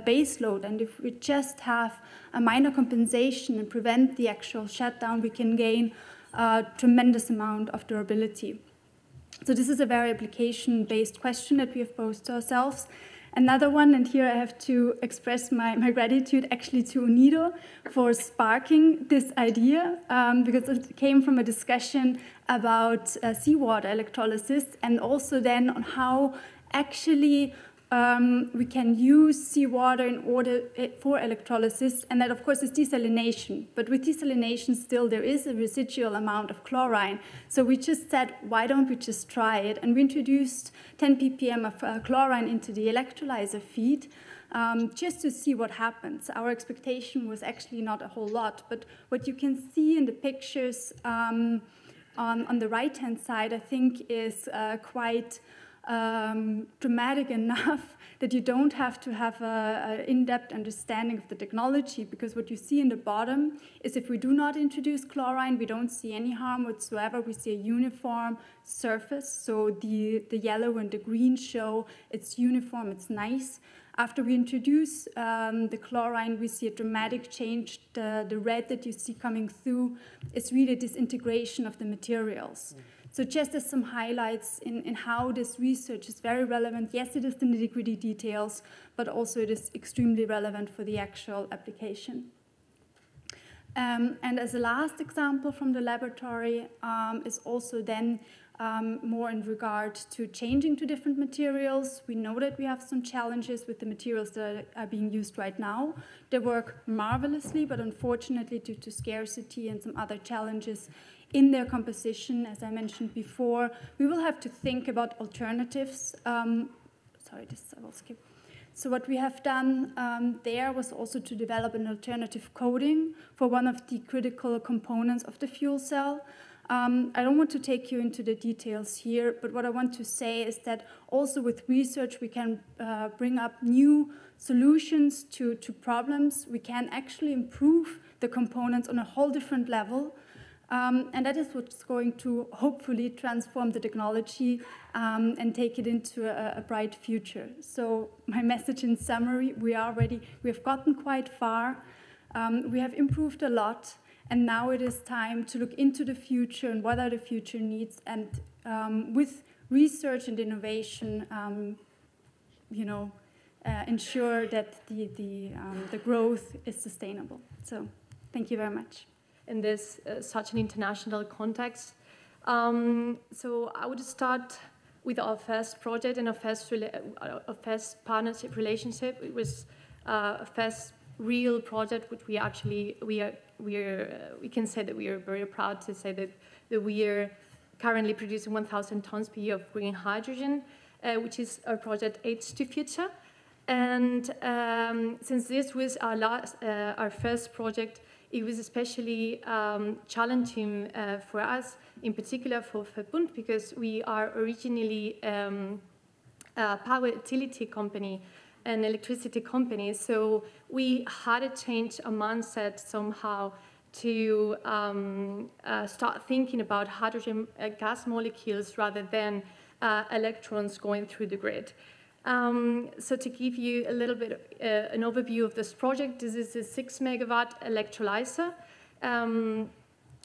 base load and if we just have a minor compensation and prevent the actual shutdown, we can gain a tremendous amount of durability. So this is a very application-based question that we have posed to ourselves. Another one, and here I have to express my gratitude actually to UNIDO for sparking this idea, because it came from a discussion about seawater electrolysis and also then on how actually we can use seawater in order for electrolysis, and that of course is desalination. But with desalination still there is a residual amount of chlorine. So we just said, why don't we just try it? And we introduced 10 ppm of chlorine into the electrolyzer feed just to see what happens. Our expectation was actually not a whole lot, but what you can see in the pictures on the right-hand side, I think is quite dramatic enough that you don't have to have an in-depth understanding of the technology, because what you see in the bottom is if we do not introduce chlorine, we don't see any harm whatsoever. We see a uniform surface, so the yellow and the green show it's uniform, it's nice. After we introduce the chlorine, we see a dramatic change. The red that you see coming through is really disintegration of the materials. So just as some highlights in how this research is very relevant. Yes, it is the nitty-gritty details, but also it is extremely relevant for the actual application. And as a last example from the laboratory is also then more in regard to changing to different materials. We know that we have some challenges with the materials that are being used right now. They work marvelously, but unfortunately due to scarcity and some other challenges in their composition, as I mentioned before, we will have to think about alternatives. Sorry, this I will skip. So what we have done there was also to develop an alternative coating for one of the critical components of the fuel cell. I don't want to take you into the details here, but what I want to say is that also with research we can bring up new solutions to problems. We can actually improve the components on a whole different level. And that is what's going to hopefully transform the technology and take it into a bright future. So my message in summary, we have gotten quite far. We have improved a lot. And now it is time to look into the future and what are the future needs. And with research and innovation, ensure that the growth is sustainable. So thank you very much. In this such an international context. So I would start with our first project and our first partnership relationship. It was a first real project which we actually, we can say that we are very proud to say that we are currently producing 1,000 tons per year of green hydrogen, which is our project H2Future. And since this was our first project it was especially challenging for us, in particular for Verbund, because we are originally a power utility company, an electricity company. So we had to change a mindset somehow to start thinking about hydrogen gas molecules rather than electrons going through the grid. So to give you a little bit an overview of this project, this is a 6 megawatt electrolyzer,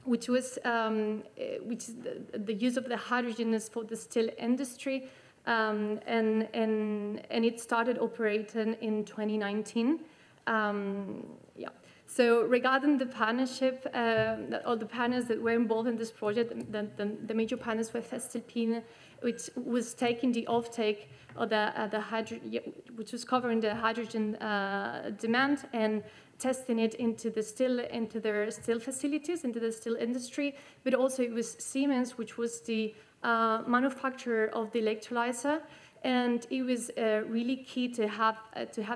which was the use of the hydrogen is for the steel industry, and it started operating in 2019. Yeah. So regarding the partnership, all the partners that were involved in this project, the major partners were voestalpine, which was taking the offtake of the hydrogen, which was covering the hydrogen demand and testing it into their steel facilities, into the steel industry. But also it was Siemens, which was the manufacturer of the electrolyzer. And it was really key to have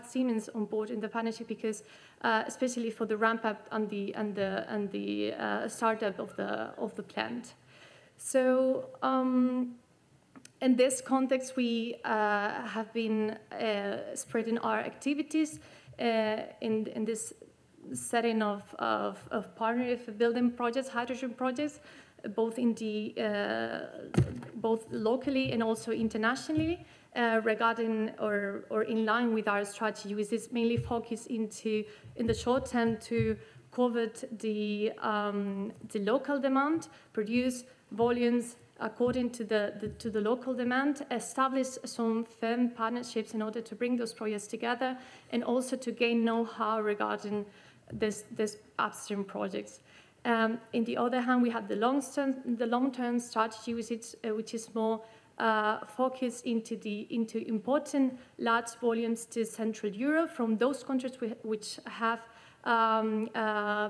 Siemens on board in the partnership because, especially for the ramp up and the startup of the plant. So in this context, we have been spreading our activities in this setting of partnering for building projects, hydrogen projects, both both locally and also internationally, regarding or in line with our strategy, which is mainly focused in the short term to cover the local demand, produce volumes according to the local demand, establish some firm partnerships in order to bring those projects together, and also to gain know-how regarding this upstream projects. On the other hand, we have the long-term strategy, which is more focused into importing large volumes to Central Europe from those countries which have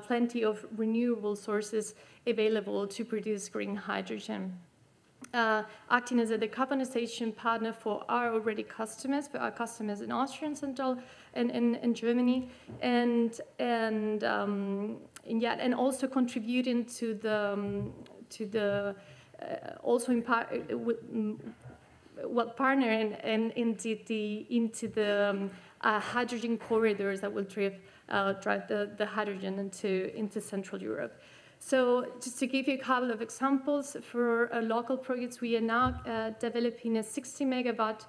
plenty of renewable sources available to produce green hydrogen. Acting as a decarbonization partner for our customers in Austria and Central and in Germany, and also contributing to the also in part partnering into the hydrogen corridors that will drive the hydrogen into Central Europe. So just to give you a couple of examples, for local projects, we are now developing a 60 megawatt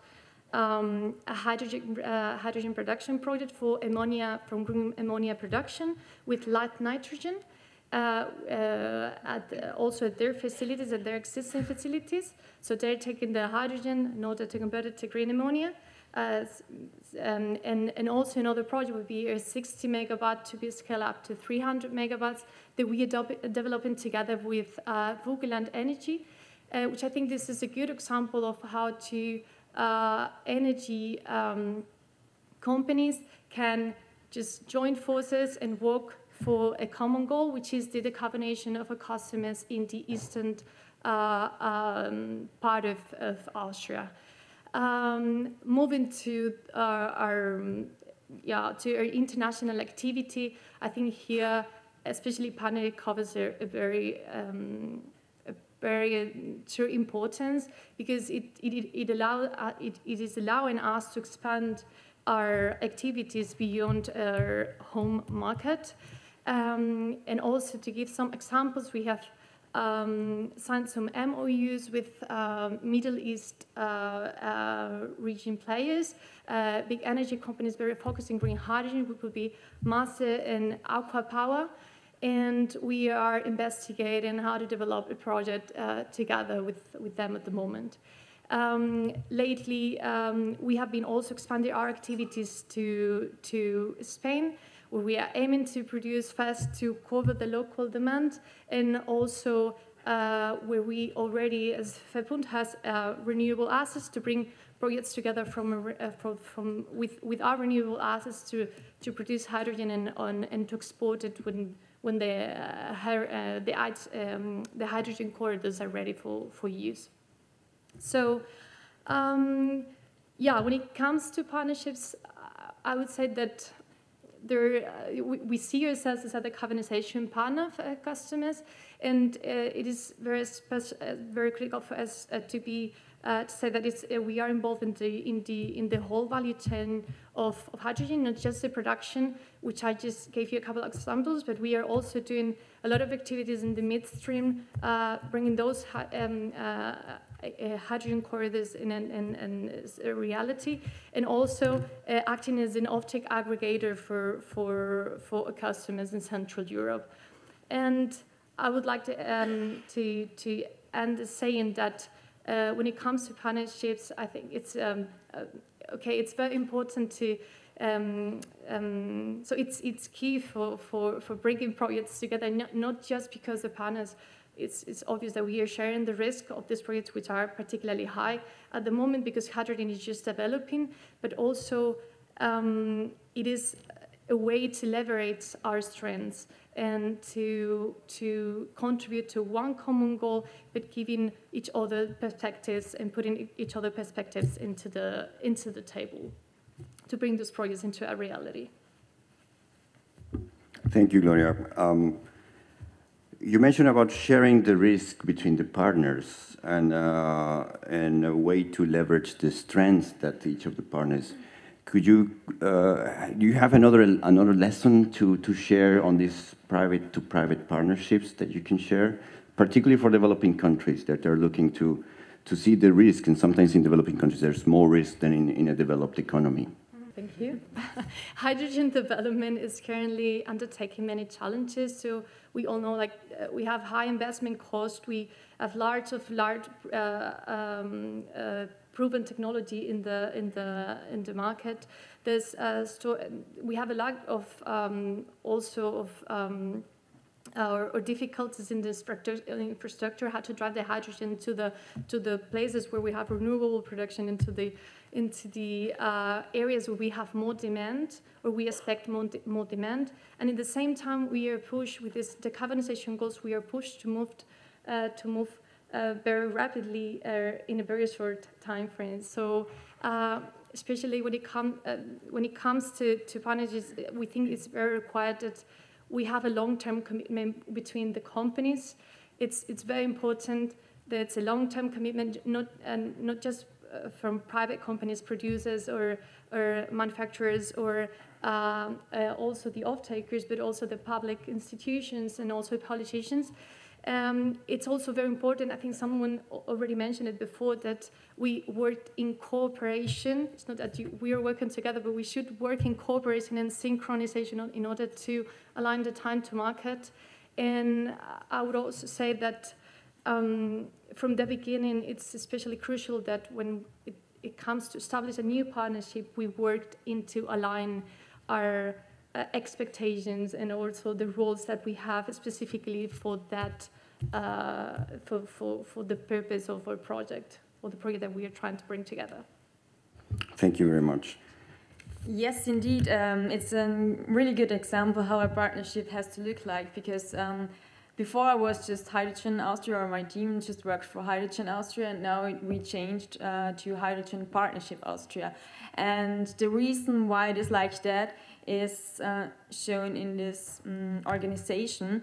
hydrogen production project for green ammonia production with light nitrogen, also at their facilities, at their existing facilities. So they're taking the hydrogen in order to convert it to green ammonia. And also another project would be a 60 megawatt to be scaled up to 300 megawatts that we are developing together with Vogeland Energy, which I think this is a good example of how energy companies can just join forces and work for a common goal, which is the decarbonization of our customers in the eastern part of Austria. Moving to our international activity, I think here, especially Plenary covers a very true importance because it is allowing us to expand our activities beyond our home market, and also to give some examples, we have signed some MOUs with Middle East region players, big energy companies very focused in green hydrogen, which would be Master and Aqua Power, and we are investigating how to develop a project together with them at the moment. Lately, we have been also expanding our activities to Spain, where we are aiming to produce fast to cover the local demand, and also where we already, as Verbund, has renewable assets to bring projects together with our renewable assets to produce hydrogen and to export it when the hydrogen corridors are ready for use. So, when it comes to partnerships, I would say that we see ourselves as a decarbonization partner for our customers, and it is very critical for us to say that we are involved in the whole value chain of hydrogen, not just the production, which I just gave you a couple of examples, but we are also doing a lot of activities in the midstream, bringing those hydrogen corridors in a reality, and also acting as an offtake aggregator for customers in Central Europe. And I would like to end saying that when it comes to partnerships, I think it's it's very important to. So it's key for bringing projects together, not just because the partners. It's obvious that we are sharing the risk of these projects, which are particularly high at the moment because hydrogen is just developing, but also it is a way to leverage our strengths and to contribute to one common goal, but giving each other perspectives and putting each other perspectives into the table to bring those projects into a reality. Thank you, Gloria. You mentioned about sharing the risk between the partners and a way to leverage the strengths that each of the partners. Could you, do you have another lesson to share on these private-to-private partnerships that you can share, particularly for developing countries that are looking to see the risk, and sometimes in developing countries there's more risk than in a developed economy? Thank you. Hydrogen development is currently undertaking many challenges. So we all know, like, we have high investment cost. We have large proven technology in the market. There's we have a lack of or difficulties in the infrastructure, how to drive the hydrogen to the places where we have renewable production, into the areas where we have more demand, or we expect more demand. And at the same time, we are pushed with this decarbonization goals. We are pushed to move very rapidly in a very short time frame. So especially when it comes to partnerships, we think it's very required that we have a long-term commitment between the companies. It's very important that it's a long-term commitment, not just from private companies, producers or manufacturers, or also the off-takers, but also the public institutions and also politicians. It's also very important, I think someone already mentioned it before, that we work in cooperation. It's not that we are working together, but we should work in cooperation and synchronization in order to align the time to market. And I would also say that from the beginning, it's especially crucial that when it comes to establish a new partnership, we worked into align our expectations and also the roles that we have specifically for that, for the purpose of our project, or the project that we are trying to bring together. Thank you very much. Yes, indeed. It's a really good example how a partnership has to look like, because before I was just Hydrogen Austria, or my team just worked for Hydrogen Austria, and now we changed to Hydrogen Partnership Austria. And the reason why it is like that is shown in this organization.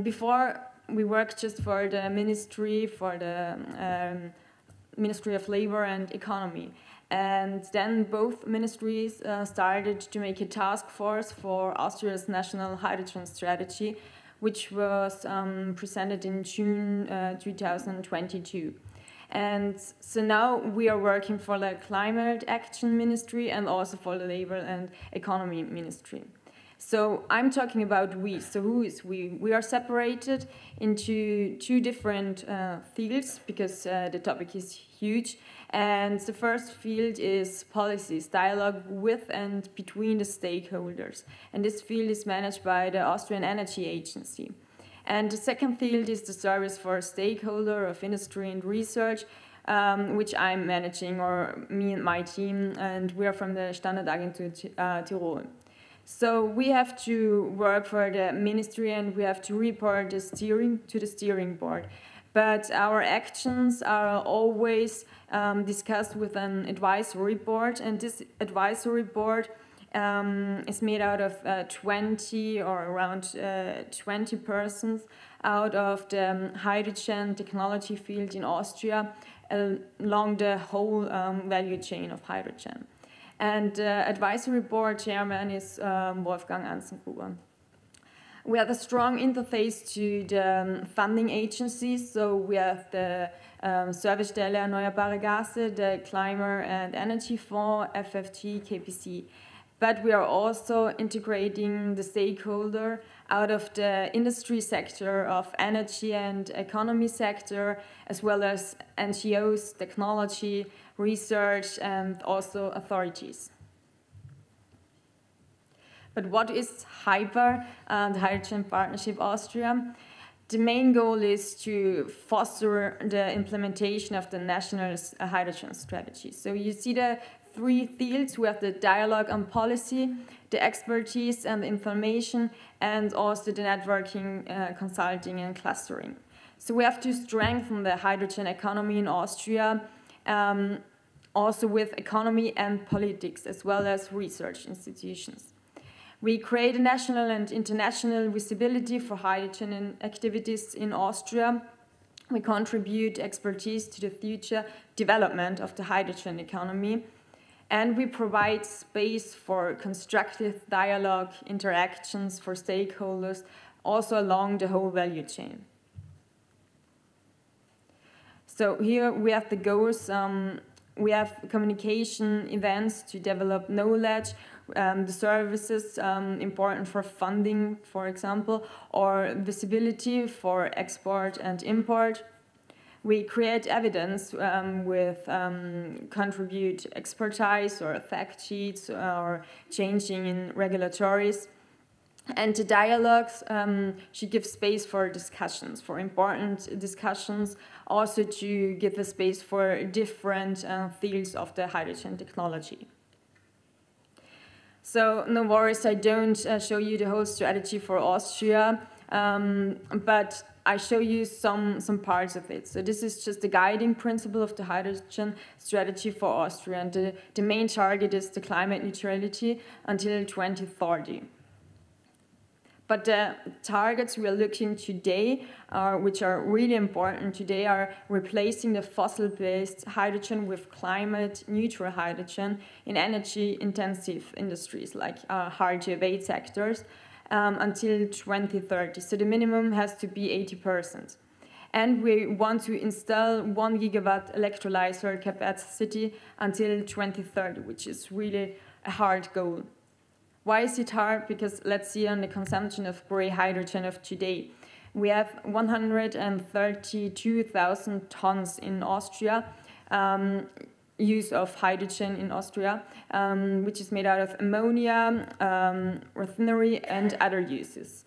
Before, we worked just for the Ministry of Labor and Economy. And then both ministries started to make a task force for Austria's national hydrogen strategy, which was presented in June 2022. And so now we are working for the Climate Action Ministry and also for the Labor and Economy Ministry. So I'm talking about we. So who is we? We are separated into two different fields, because the topic is huge. And the first field is policies, dialogue with and between the stakeholders. And this field is managed by the Austrian Energy Agency. And the second field is the service for stakeholder of industry and research, which I'm managing, or me and my team, and we are from the Standardagentur Tirol. So we have to work for the ministry, and we have to report to the steering board. But our actions are always discussed with an advisory board, and this advisory board is made out of 20 or around 20 persons out of the hydrogen technology field in Austria along the whole value chain of hydrogen. And advisory board chairman is Wolfgang Anzengruber. We have a strong interface to the funding agencies, so we have the Servicestelle Erneuerbare Gase, the Climate and Energy Fund, FFT, KPC. But we are also integrating the stakeholder out of the industry sector of energy and economy sector, as well as NGOs, technology, research, and also authorities. But what is HYPER, the Hydrogen Partnership Austria? The main goal is to foster the implementation of the national hydrogen strategy. So you see the three fields. We have the dialogue on policy, the expertise and the information, and also the networking, consulting and clustering. So we have to strengthen the hydrogen economy in Austria, also with economy and politics, as well as research institutions. We create a national and international visibility for hydrogen activities in Austria. We contribute expertise to the future development of the hydrogen economy. And we provide space for constructive dialogue, interactions for stakeholders, also along the whole value chain. So here we have the goals. We have communication events to develop knowledge, the services important for funding, for example, or visibility for export and import. We create evidence with contribute expertise or fact sheets or changing in regulatories. And the dialogues should give space for discussions, for important discussions, also to give a space for different fields of the hydrogen technology. So no worries, I don't show you the whole strategy for Austria, but I show you some parts of it. So this is just the guiding principle of the hydrogen strategy for Austria. And the main target is the climate neutrality until 2030. But the targets we are looking today, which are really important today, are replacing the fossil-based hydrogen with climate-neutral hydrogen in energy-intensive industries like hard-to-abate sectors until 2030. So the minimum has to be 80%. And we want to install 1 gigawatt electrolyzer capacity until 2030, which is really a hard goal. Why is it hard? Because let's see on the consumption of grey hydrogen of today. We have 132,000 tons in Austria, use of hydrogen in Austria, which is made out of ammonia, refinery, and other uses.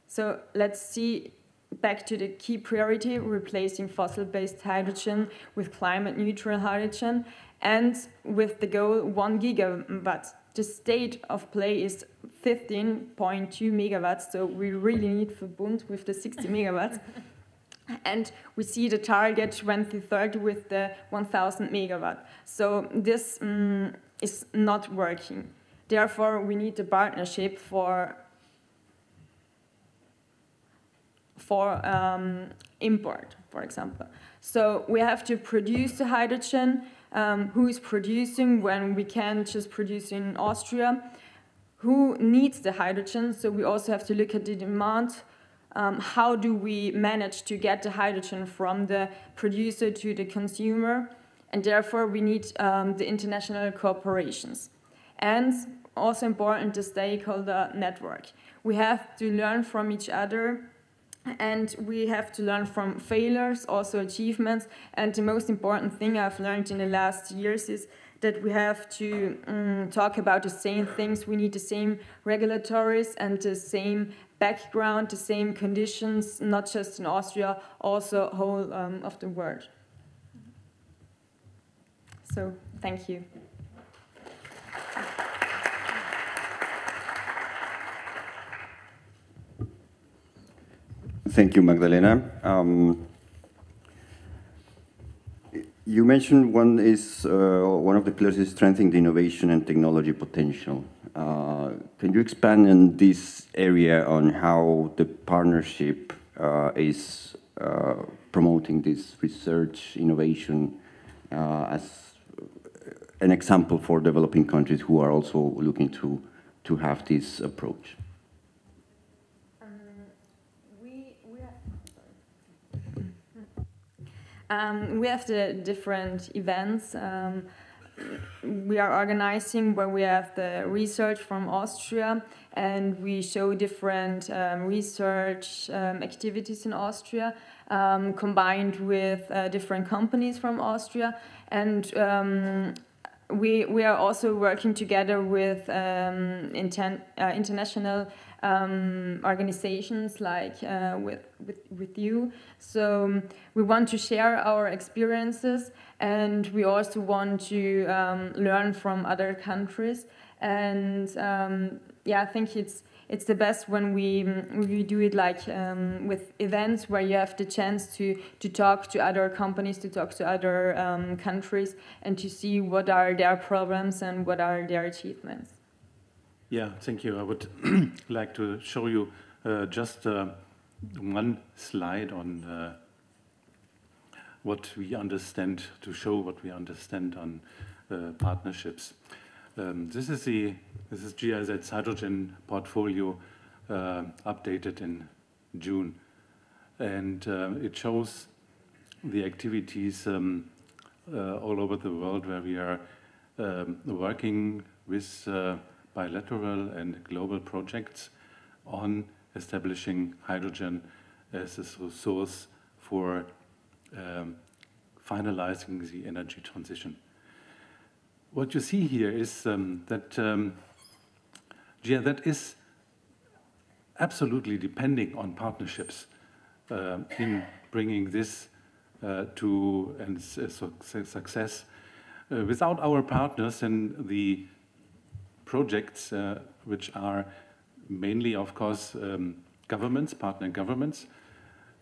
So let's see back to the key priority, replacing fossil-based hydrogen with climate-neutral hydrogen, and with the goal 1 gigawatt. The state of play is 15.2 megawatts, so we really need Verbund with the 60 megawatts. And we see the target 2030 with the 1,000 megawatt. So this is not working. Therefore, we need a partnership for import, for example. So we have to produce the hydrogen. Who is producing when we can just produce in Austria? Who needs the hydrogen? So we also have to look at the demand. How do we manage to get the hydrogen from the producer to the consumer? And therefore we need the international cooperations. And also important, the stakeholder network. We have to learn from each other, and we have to learn from failures, also achievements. And the most important thing I've learned in the last years is that we have to talk about the same things. We need the same regulatories and the same background, the same conditions, not just in Austria, also whole of the world. So, thank you. Thank you, Magdalena. You mentioned one of the pillars is strengthening the innovation and technology potential. Can you expand in this area on how the partnership is promoting this research innovation as an example for developing countries who are also looking to have this approach? We have the different events we are organizing where we have the research from Austria and we show different research activities in Austria combined with different companies from Austria, and we are also working together with international organizations like with you. So we want to share our experiences, and we also want to learn from other countries. And yeah, I think it's the best when we do it like with events where you have the chance to talk to other companies, to talk to other countries, and to see what are their problems and what are their achievements. Yeah, thank you. I would like to show you just one slide on what we understand, to show what we understand on partnerships. This is GIZ's hydrogen portfolio updated in June, and it shows the activities all over the world where we are working with bilateral and global projects on establishing hydrogen as a source for finalizing the energy transition. What you see here is that GIZ is absolutely depending on partnerships in bringing this to success. Without our partners and the projects, which are mainly, of course, governments, partner governments,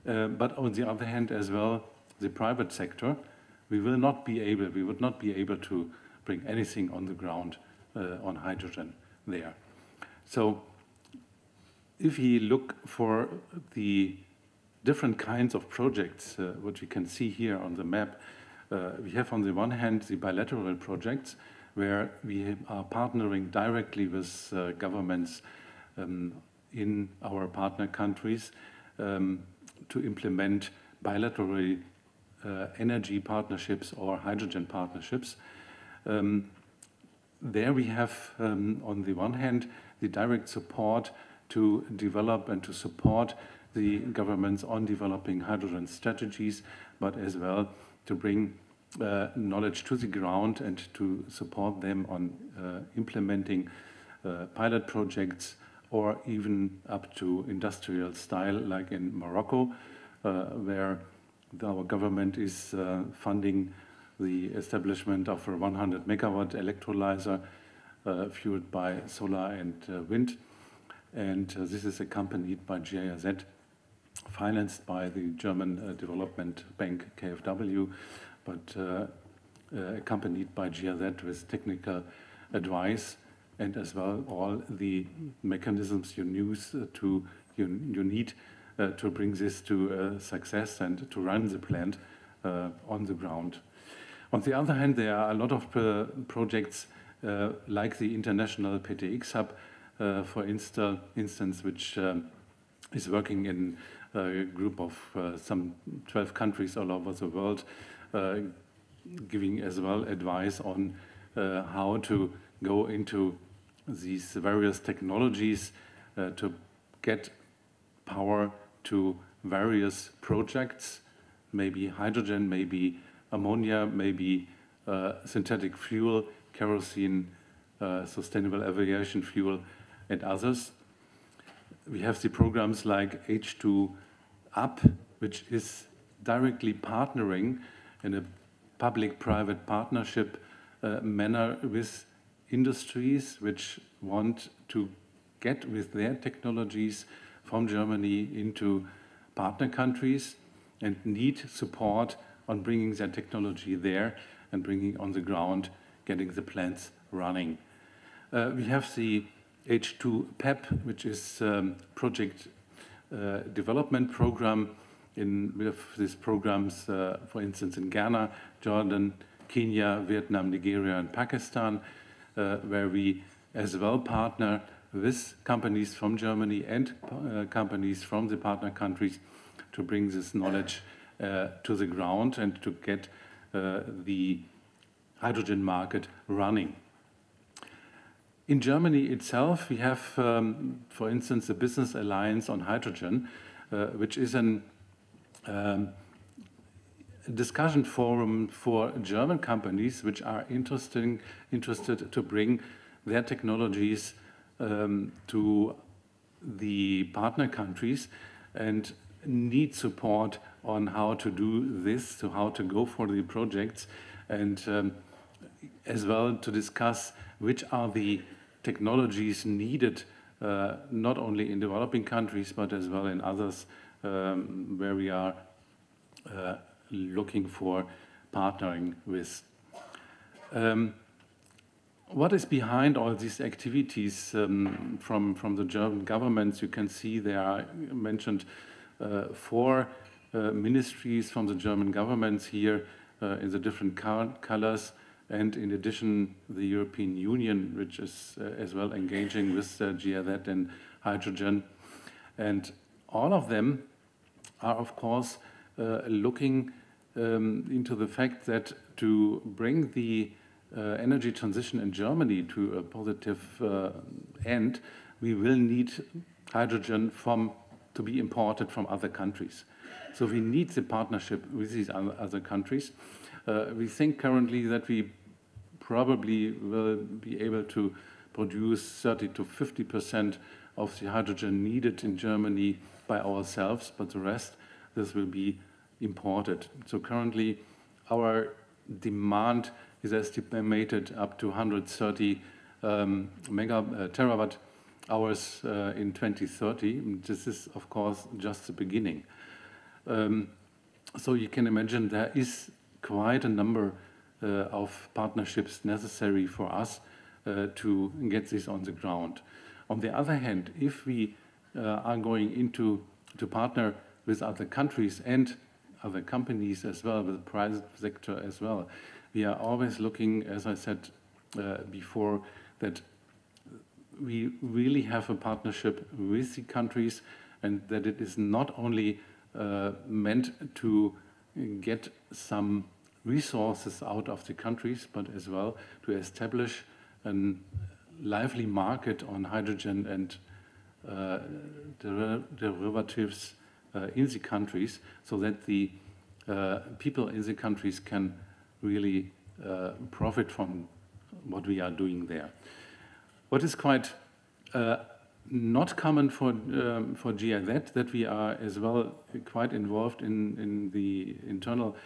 but on the other hand as well, the private sector, we would not be able to bring anything on the ground on hydrogen there. So if we look for the different kinds of projects, what we can see here on the map, we have on the one hand the bilateral projects where we are partnering directly with governments in our partner countries to implement bilateral energy partnerships or hydrogen partnerships. There we have, on the one hand, the direct support to develop and to support the governments on developing hydrogen strategies, but as well to bring knowledge to the ground and to support them on implementing pilot projects or even up to industrial style, like in Morocco, where our government is funding the establishment of a 100 megawatt electrolyzer fueled by solar and wind. And this is accompanied by GIZ, financed by the German development bank KfW, but accompanied by GIZ with technical advice and as well all the mechanisms you need to bring this to success and to run the plant on the ground. On the other hand, there are a lot of projects like the International PTX Hub, for instance, which is working in a group of some 12 countries all over the world, giving as well advice on how to go into these various technologies to get power to various projects, maybe hydrogen, maybe ammonia, maybe synthetic fuel, kerosene, sustainable aviation fuel, and others. We have the programs like H2 Up, which is directly partnering in a public-private partnership manner with industries which want to get with their technologies from Germany into partner countries and need support on bringing their technology there and bringing on the ground, getting the plants running. We have the H2 PEP, which is project development program. We have these programs, for instance, in Ghana, Jordan, Kenya, Vietnam, Nigeria, and Pakistan, where we as well partner with companies from Germany and companies from the partner countries to bring this knowledge to the ground and to get the hydrogen market running. In Germany itself, we have, for instance, the Business Alliance on Hydrogen, which is a discussion forum for German companies which are interested to bring their technologies to the partner countries and need support on how to do this, to how to go for the projects, and as well to discuss which are the technologies needed not only in developing countries but as well in others where we are looking for partnering with. What is behind all these activities from the German governments? You can see there are mentioned 4 ministries from the German governments here in the different colors, and in addition the European Union, which is as well engaging with GIZ and hydrogen. And all of them are of course looking into the fact that to bring the energy transition in Germany to a positive end, we will need hydrogen to be imported from other countries. So we need the partnership with these other countries. We think currently that we probably will be able to produce 30 to 50% of the hydrogen needed in Germany by ourselves, but the rest, this will be imported. So currently our demand is estimated up to 130 terawatt hours in 2030. This is, of course, just the beginning. So you can imagine there is quite a number of partnerships necessary for us to get this on the ground. On the other hand, if we are going to partner with other countries and other companies as well, with the private sector as well, we are always looking, as I said before, that we really have a partnership with the countries and that it is not only meant to get some resources out of the countries, but as well to establish a lively market on hydrogen and derivatives in the countries, so that the people in the countries can really profit from what we are doing there. What is quite not common for GIZ, that we are as well quite involved in the internal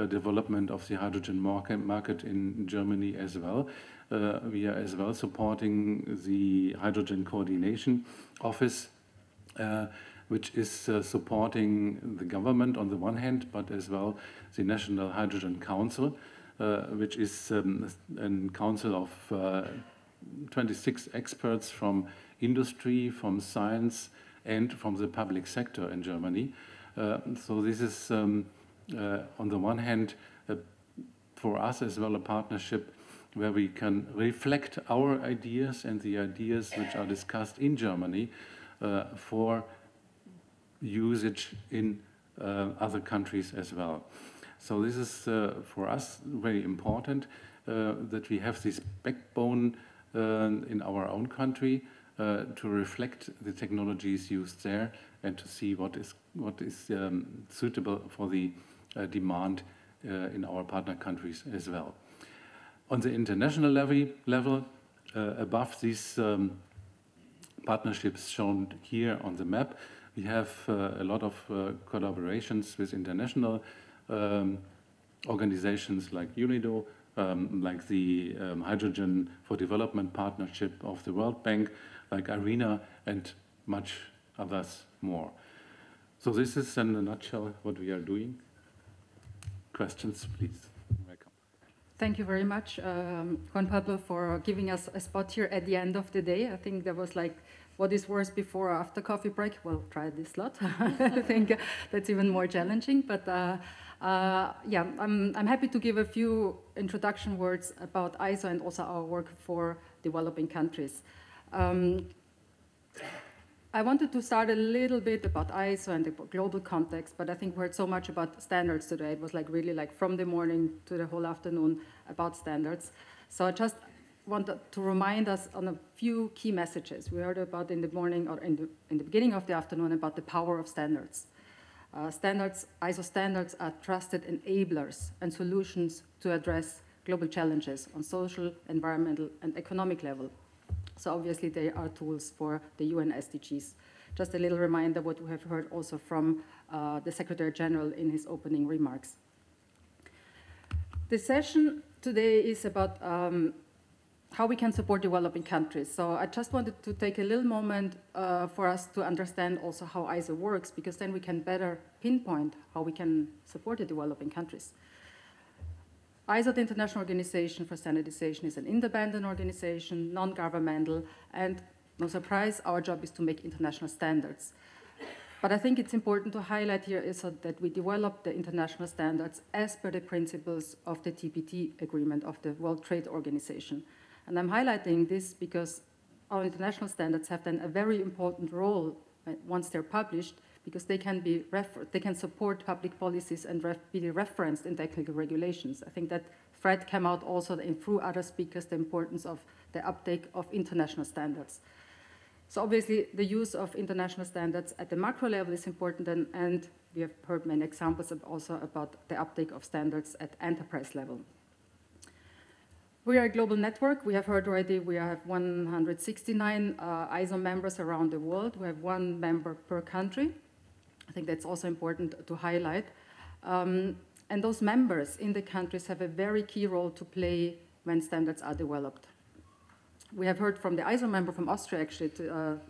development of the hydrogen market in Germany as well. We are as well supporting the Hydrogen Coordination Office, which is supporting the government on the one hand, but as well the National Hydrogen Council, which is a council of 26 experts from industry, from science, and from the public sector in Germany. So this is, on the one hand, for us as well a partnership where we can reflect our ideas and the ideas which are discussed in Germany for usage in other countries as well. So this is for us very important that we have this backbone in our own country to reflect the technologies used there and to see what is suitable for the demand in our partner countries as well. On the international level, above these partnerships shown here on the map, we have a lot of collaborations with international organizations like UNIDO, like the Hydrogen for Development Partnership of the World Bank, like ARENA, and much others more. So this is in a nutshell what we are doing. Questions, please. Welcome. Thank you very much, Juan Pablo, for giving us a spot here at the end of the day. I think there was like, what is worse before or after coffee break? Well, try this slot. I think that's even more challenging. But yeah, I'm happy to give a few introduction words about ISO and also our work for developing countries. I wanted to start a little bit about ISO and the global context, but I think we heard so much about standards today. It was like really like from the morning to the whole afternoon about standards. So I just wanted to remind us on a few key messages. We heard about in the morning or in the beginning of the afternoon about the power of standards. ISO standards are trusted enablers and solutions to address global challenges on social, environmental, and economic level. So obviously they are tools for the UN SDGs. Just a little reminder what we have heard also from the Secretary General in his opening remarks. The session today is about how we can support developing countries. So I just wanted to take a little moment for us to understand also how ISO works, because then we can better pinpoint how we can support the developing countries. ISO, the International Organization for Standardization, is an independent organization, non-governmental, and no surprise, our job is to make international standards. But I think it's important to highlight here is that we develop the international standards as per the principles of the TPT agreement of the World Trade Organization. And I'm highlighting this because our international standards have then a very important role once they're published, because they can support public policies and be referenced in technical regulations. I think that thread came out also through other speakers, the importance of the uptake of international standards. So obviously the use of international standards at the macro level is important, and we have heard many examples also about the uptake of standards at enterprise level. We are a global network. We have heard already we have 169 ISO members around the world. We have one member per country. I think that's also important to highlight. And those members in the countries have a very key role to play when standards are developed. We have heard from the ISO member from Austria, actually,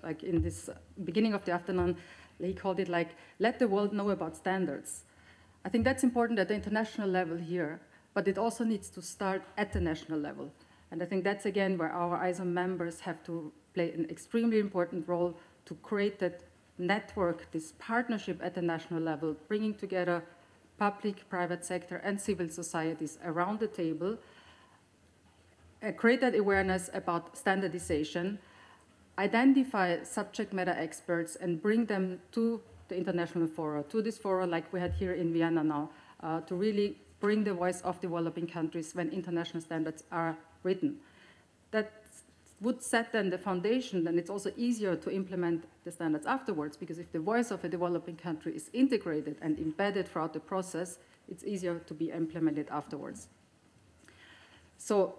like in this beginning of the afternoon, he called it like, let the world know about standards. I think that's important at the international level here, but it also needs to start at the national level. And I think that's, again, where our ISO members have to play an extremely important role to create that network, this partnership at the national level, bringing together public, private sector, and civil societies around the table, create that awareness about standardization, identify subject matter experts, and bring them to the international fora, to this fora like we had here in Vienna now, to really bring the voice of developing countries when international standards are written. That would set then the foundation, then it's also easier to implement the standards afterwards, because if the voice of a developing country is integrated and embedded throughout the process, it's easier to be implemented afterwards. So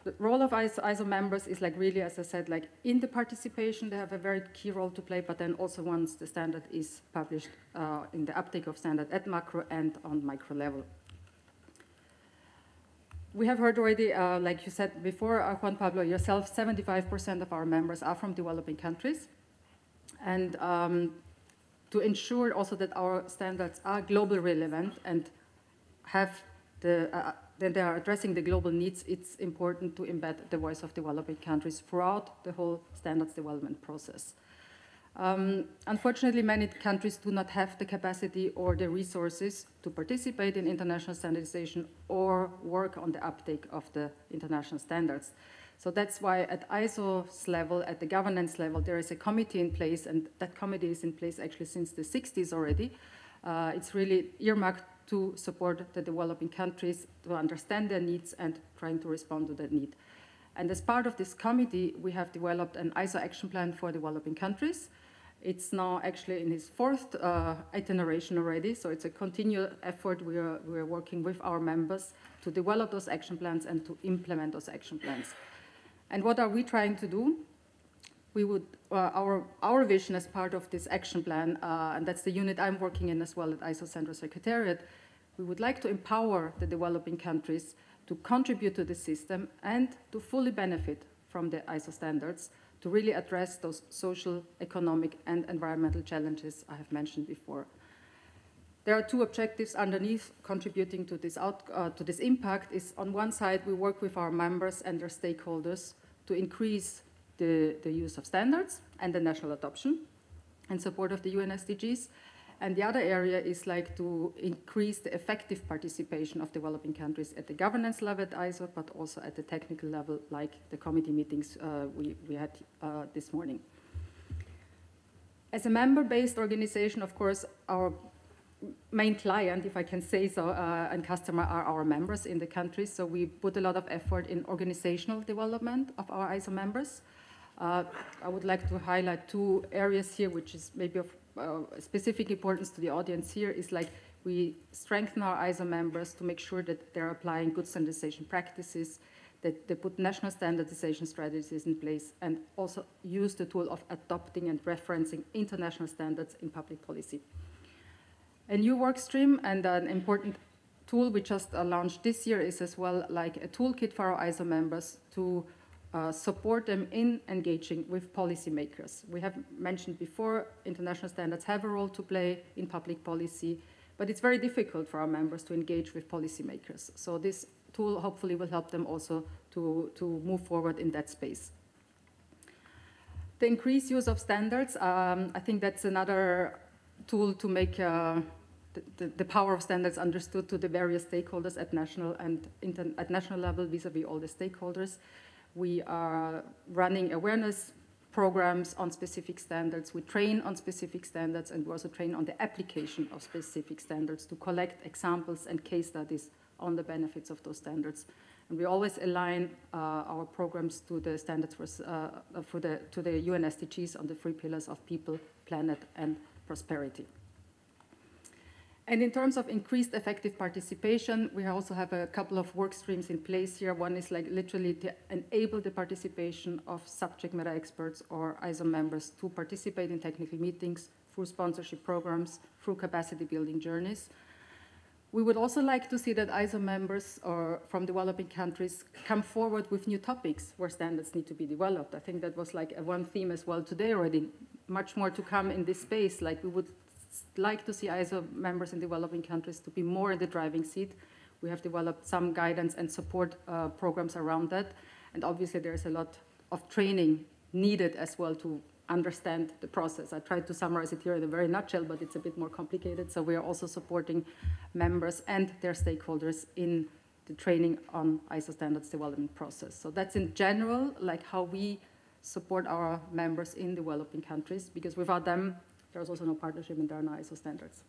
the role of ISO members is like really, as I said, like in the participation, they have a very key role to play, but then also once the standard is published in the uptake of standard at macro and on micro level. We have heard already, like you said before, Juan Pablo, yourself, 75% of our members are from developing countries. And to ensure also that our standards are globally relevant and have that they are addressing the global needs, it's important to embed the voice of developing countries throughout the whole standards development process. Unfortunately, many countries do not have the capacity or the resources to participate in international standardization or work on the uptake of the international standards. So that's why at ISO's level, at the governance level, there is a committee in place, and that committee is in place actually since the 60s already. It's really earmarked to support the developing countries, to understand their needs and trying to respond to that need. And as part of this committee, we have developed an ISO action plan for developing countries. It's now actually in its fourth iteration already, so it's a continual effort. We are working with our members to develop those action plans and to implement those action plans. And what are we trying to do? We would, our vision as part of this action plan, and that's the unit I'm working in as well at ISO Central Secretariat, we would like to empower the developing countries to contribute to the system and to fully benefit from the ISO standards to really address those social, economic, and environmental challenges I have mentioned before. there are two objectives underneath contributing to this impact. Is on one side, we work with our members and their stakeholders to increase the use of standards and the national adoption in support of the UN SDGs. And the other area is like to increase the effective participation of developing countries at the governance level at ISO, but also at the technical level, like the committee meetings we had this morning. As a member-based organization, of course, our main client, if I can say so, and customer are our members in the countries. So we put a lot of effort in organizational development of our ISO members. I would like to highlight two areas here, which is maybe of specific importance to the audience here, is like we strengthen our ISO members to make sure that they're applying good standardization practices, that they put national standardization strategies in place, and also use the tool of adopting and referencing international standards in public policy. A new work stream and an important tool we just launched this year is as well like a toolkit for our ISO members to support them in engaging with policymakers. We have mentioned before, international standards have a role to play in public policy, but it's very difficult for our members to engage with policymakers. So this tool hopefully will help them also to move forward in that space. The increased use of standards, I think that's another tool to make the power of standards understood to the various stakeholders at national and at national level vis-a-vis all the stakeholders. We are running awareness programs on specific standards. We train on specific standards, and we also train on the application of specific standards to collect examples and case studies on the benefits of those standards. And we always align our programs to the standards to the UN SDGs on the 3 pillars of people, planet, and prosperity. And in terms of increased effective participation, we also have a couple of work streams in place here. One is like literally to enable the participation of subject matter experts or ISO members to participate in technical meetings through sponsorship programs, through capacity building journeys. We would also like to see that ISO members or from developing countries come forward with new topics where standards need to be developed. I think that was like one theme as well today already. Much more to come in this space. Like we would like to see ISO members in developing countries to be more in the driving seat. We have developed some guidance and support programs around that. And obviously there's a lot of training needed as well to understand the process. I tried to summarize it here in a very nutshell, but it's a bit more complicated. So we are also supporting members and their stakeholders in the training on ISO standards development process. So that's in general like how we support our members in developing countries, because without them, there's also no partnership and there are no ISO standards.